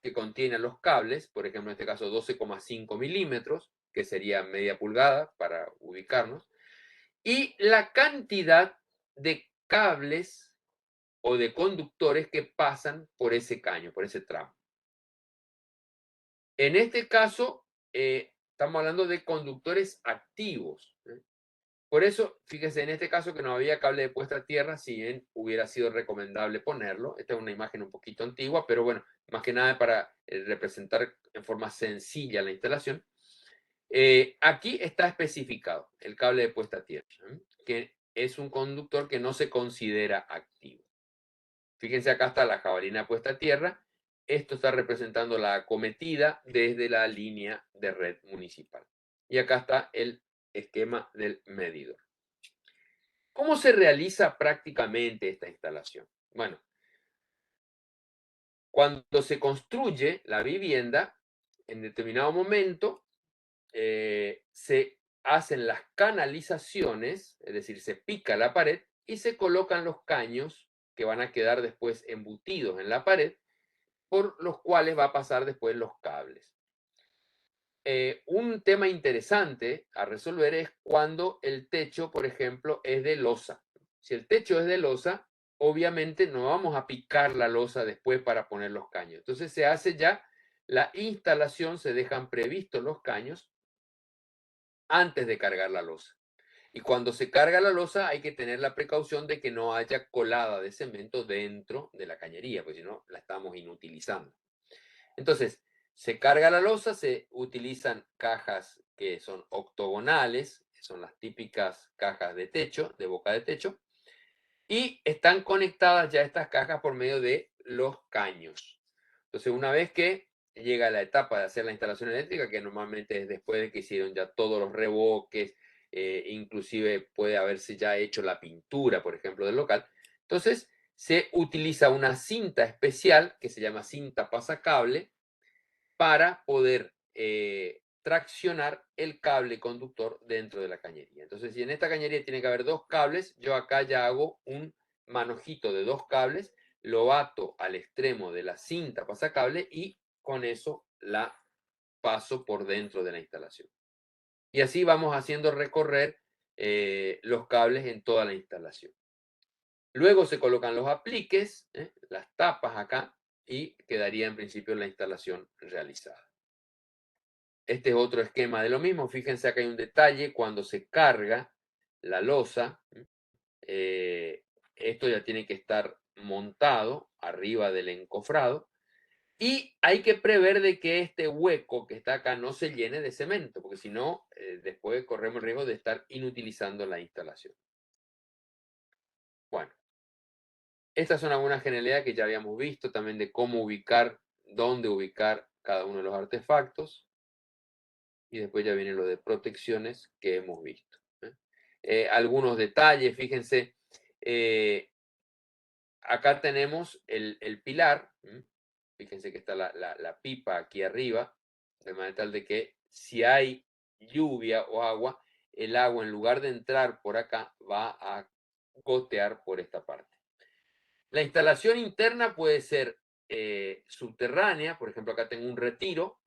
que contiene los cables, por ejemplo, en este caso 12,5 milímetros, que sería media pulgada para ubicarnos, y la cantidad de cables o de conductores que pasan por ese caño, por ese tramo. En este caso, estamos hablando de conductores activos. Por eso, fíjese, en este caso que no había cable de puesta a tierra, si bien hubiera sido recomendable ponerlo. Esta es una imagen un poquito antigua, pero bueno, más que nada para representar en forma sencilla la instalación. Aquí está especificado el cable de puesta a tierra, que es un conductor que no se considera activo. Fíjense, acá está la jabalina puesta a tierra. Esto está representando la acometida desde la línea de red municipal. Y acá está el esquema del medidor. ¿Cómo se realiza prácticamente esta instalación? Bueno, cuando se construye la vivienda, en determinado momento se hacen las canalizaciones, es decir, se pica la pared y se colocan los caños que van a quedar después embutidos en la pared, por los cuales va a pasar después los cables. Un tema interesante a resolver es cuando el techo, por ejemplo, es de losa. Si el techo es de losa, obviamente no vamos a picar la losa después para poner los caños. Entonces se hace ya la instalación, se dejan previstos los caños antes de cargar la losa. Y cuando se carga la losa hay que tener la precaución de que no haya colada de cemento dentro de la cañería, porque si no la estamos inutilizando. Entonces, se carga la losa, se utilizan cajas que son octogonales, que son las típicas cajas de techo, de boca de techo, y están conectadas ya estas cajas por medio de los caños. Entonces, una vez que llega la etapa de hacer la instalación eléctrica, que normalmente es después de que hicieron ya todos los revoques, inclusive puede haberse ya hecho la pintura, por ejemplo, del local, entonces se utiliza una cinta especial que se llama cinta pasacable para poder traccionar el cable conductor dentro de la cañería. Entonces, si en esta cañería tiene que haber dos cables, yo acá ya hago un manojito de dos cables, lo ato al extremo de la cinta pasacable y con eso la paso por dentro de la instalación. Y así vamos haciendo recorrer los cables en toda la instalación. Luego se colocan los apliques, las tapas acá, y quedaría en principio la instalación realizada. Este es otro esquema de lo mismo. Fíjense, acá hay un detalle. Cuando se carga la losa, esto ya tiene que estar montado arriba del encofrado. Y hay que prever de que este hueco que está acá no se llene de cemento, porque si no, después corremos el riesgo de estar inutilizando la instalación. Bueno, estas son algunas generalidades que ya habíamos visto, también de cómo ubicar, dónde ubicar cada uno de los artefactos. Y después ya viene lo de protecciones que hemos visto. Algunos detalles, fíjense, acá tenemos el pilar, fíjense que está la pipa aquí arriba, de manera tal de que si hay lluvia o agua, el agua en lugar de entrar por acá va a gotear por esta parte. La instalación interna puede ser subterránea, por ejemplo, acá tengo un retiro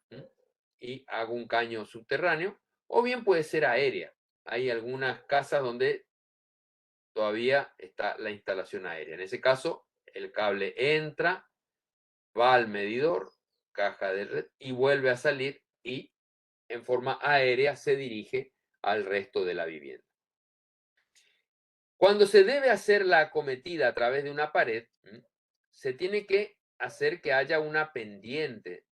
y hago un caño subterráneo, o bien puede ser aérea. Hay algunas casas donde todavía está la instalación aérea. En ese caso, el cable entra, va al medidor, caja de red, y vuelve a salir y en forma aérea se dirige al resto de la vivienda. Cuando se debe hacer la acometida a través de una pared, se tiene que hacer que haya una pendiente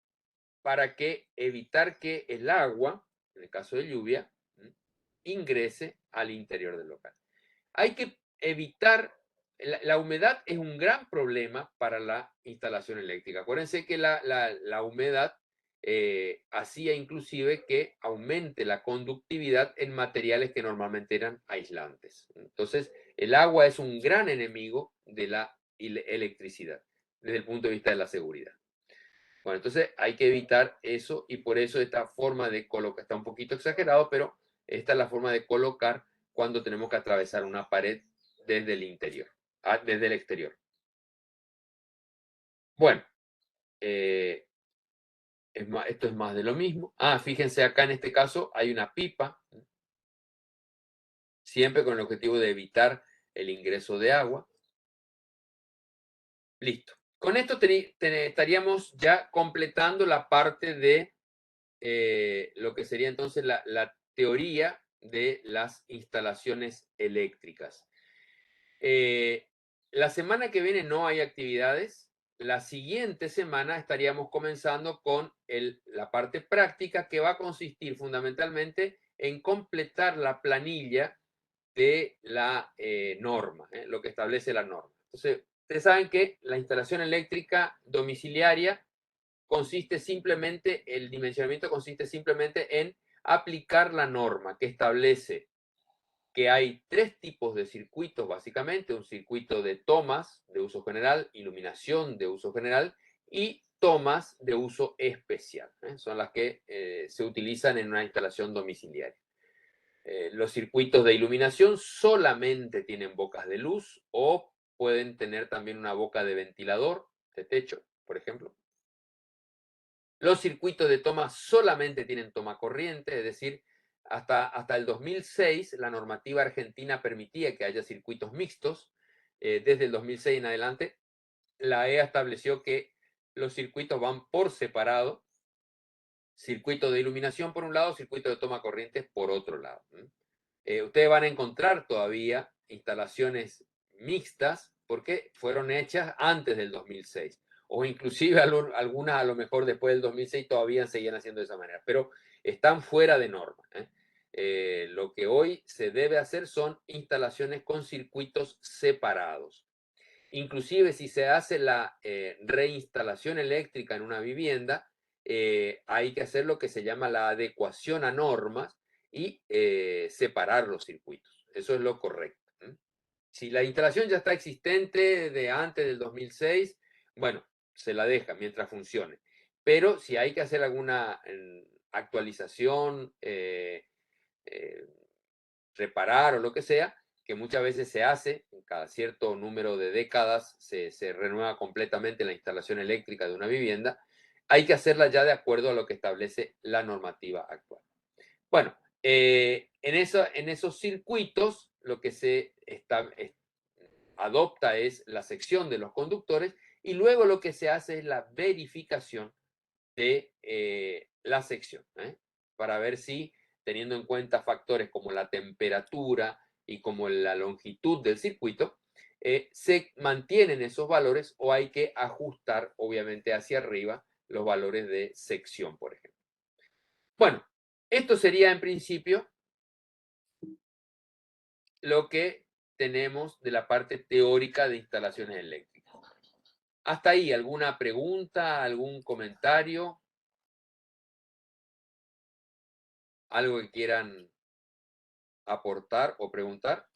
para que evitar que el agua, en el caso de lluvia, ingrese al interior del local. Hay que evitar, la humedad es un gran problema para la instalación eléctrica. Acuérdense que la humedad hacía inclusive que aumente la conductividad en materiales que normalmente eran aislantes. Entonces, el agua es un gran enemigo de la electricidad desde el punto de vista de la seguridad. Bueno, entonces hay que evitar eso y por eso esta forma de colocar, está un poquito exagerado, pero esta es la forma de colocar cuando tenemos que atravesar una pared desde el interior, desde el exterior. Bueno, esto es más de lo mismo. Fíjense acá en este caso hay una pipa, siempre con el objetivo de evitar el ingreso de agua. Listo. Con esto estaríamos ya completando la parte de lo que sería entonces la teoría de las instalaciones eléctricas. La semana que viene no hay actividades. La siguiente semana estaríamos comenzando con la parte práctica, que va a consistir fundamentalmente en completar la planilla de la norma, lo que establece la norma. Entonces, ustedes saben que la instalación eléctrica domiciliaria consiste simplemente, el dimensionamiento consiste simplemente en aplicar la norma que establece que hay tres tipos de circuitos, básicamente: un circuito de tomas de uso general, iluminación de uso general y tomas de uso especial. Son las que se utilizan en una instalación domiciliaria. Los circuitos de iluminación solamente tienen bocas de luz o pueden tener también una boca de ventilador de techo, por ejemplo. Los circuitos de toma solamente tienen toma corriente, es decir, hasta el 2006 la normativa argentina permitía que haya circuitos mixtos. Desde el 2006 en adelante, la EA estableció que los circuitos van por separado: circuito de iluminación por un lado, circuito de toma corriente por otro lado. Ustedes van a encontrar todavía instalaciones mixtas porque fueron hechas antes del 2006, o inclusive algunas a lo mejor después del 2006 todavía seguían haciendo de esa manera, pero están fuera de norma. Lo que hoy se debe hacer son instalaciones con circuitos separados. Inclusive si se hace la reinstalación eléctrica en una vivienda, hay que hacer lo que se llama la adecuación a normas y separar los circuitos. Eso es lo correcto. Si la instalación ya está existente de antes del 2006, bueno, se la deja mientras funcione. Pero si hay que hacer alguna actualización, reparar o lo que sea, que muchas veces se hace, en cada cierto número de décadas se renueva completamente la instalación eléctrica de una vivienda, hay que hacerla ya de acuerdo a lo que establece la normativa actual. Bueno, en esos circuitos lo que se adopta es la sección de los conductores, y luego lo que se hace es la verificación de la sección, para ver si, teniendo en cuenta factores como la temperatura y como la longitud del circuito, se mantienen esos valores o hay que ajustar, obviamente, hacia arriba los valores de sección, por ejemplo. Bueno, esto sería en principio lo que tenemos de la parte teórica de instalaciones eléctricas. Hasta ahí, ¿alguna pregunta, algún comentario? ¿Algo que quieran aportar o preguntar?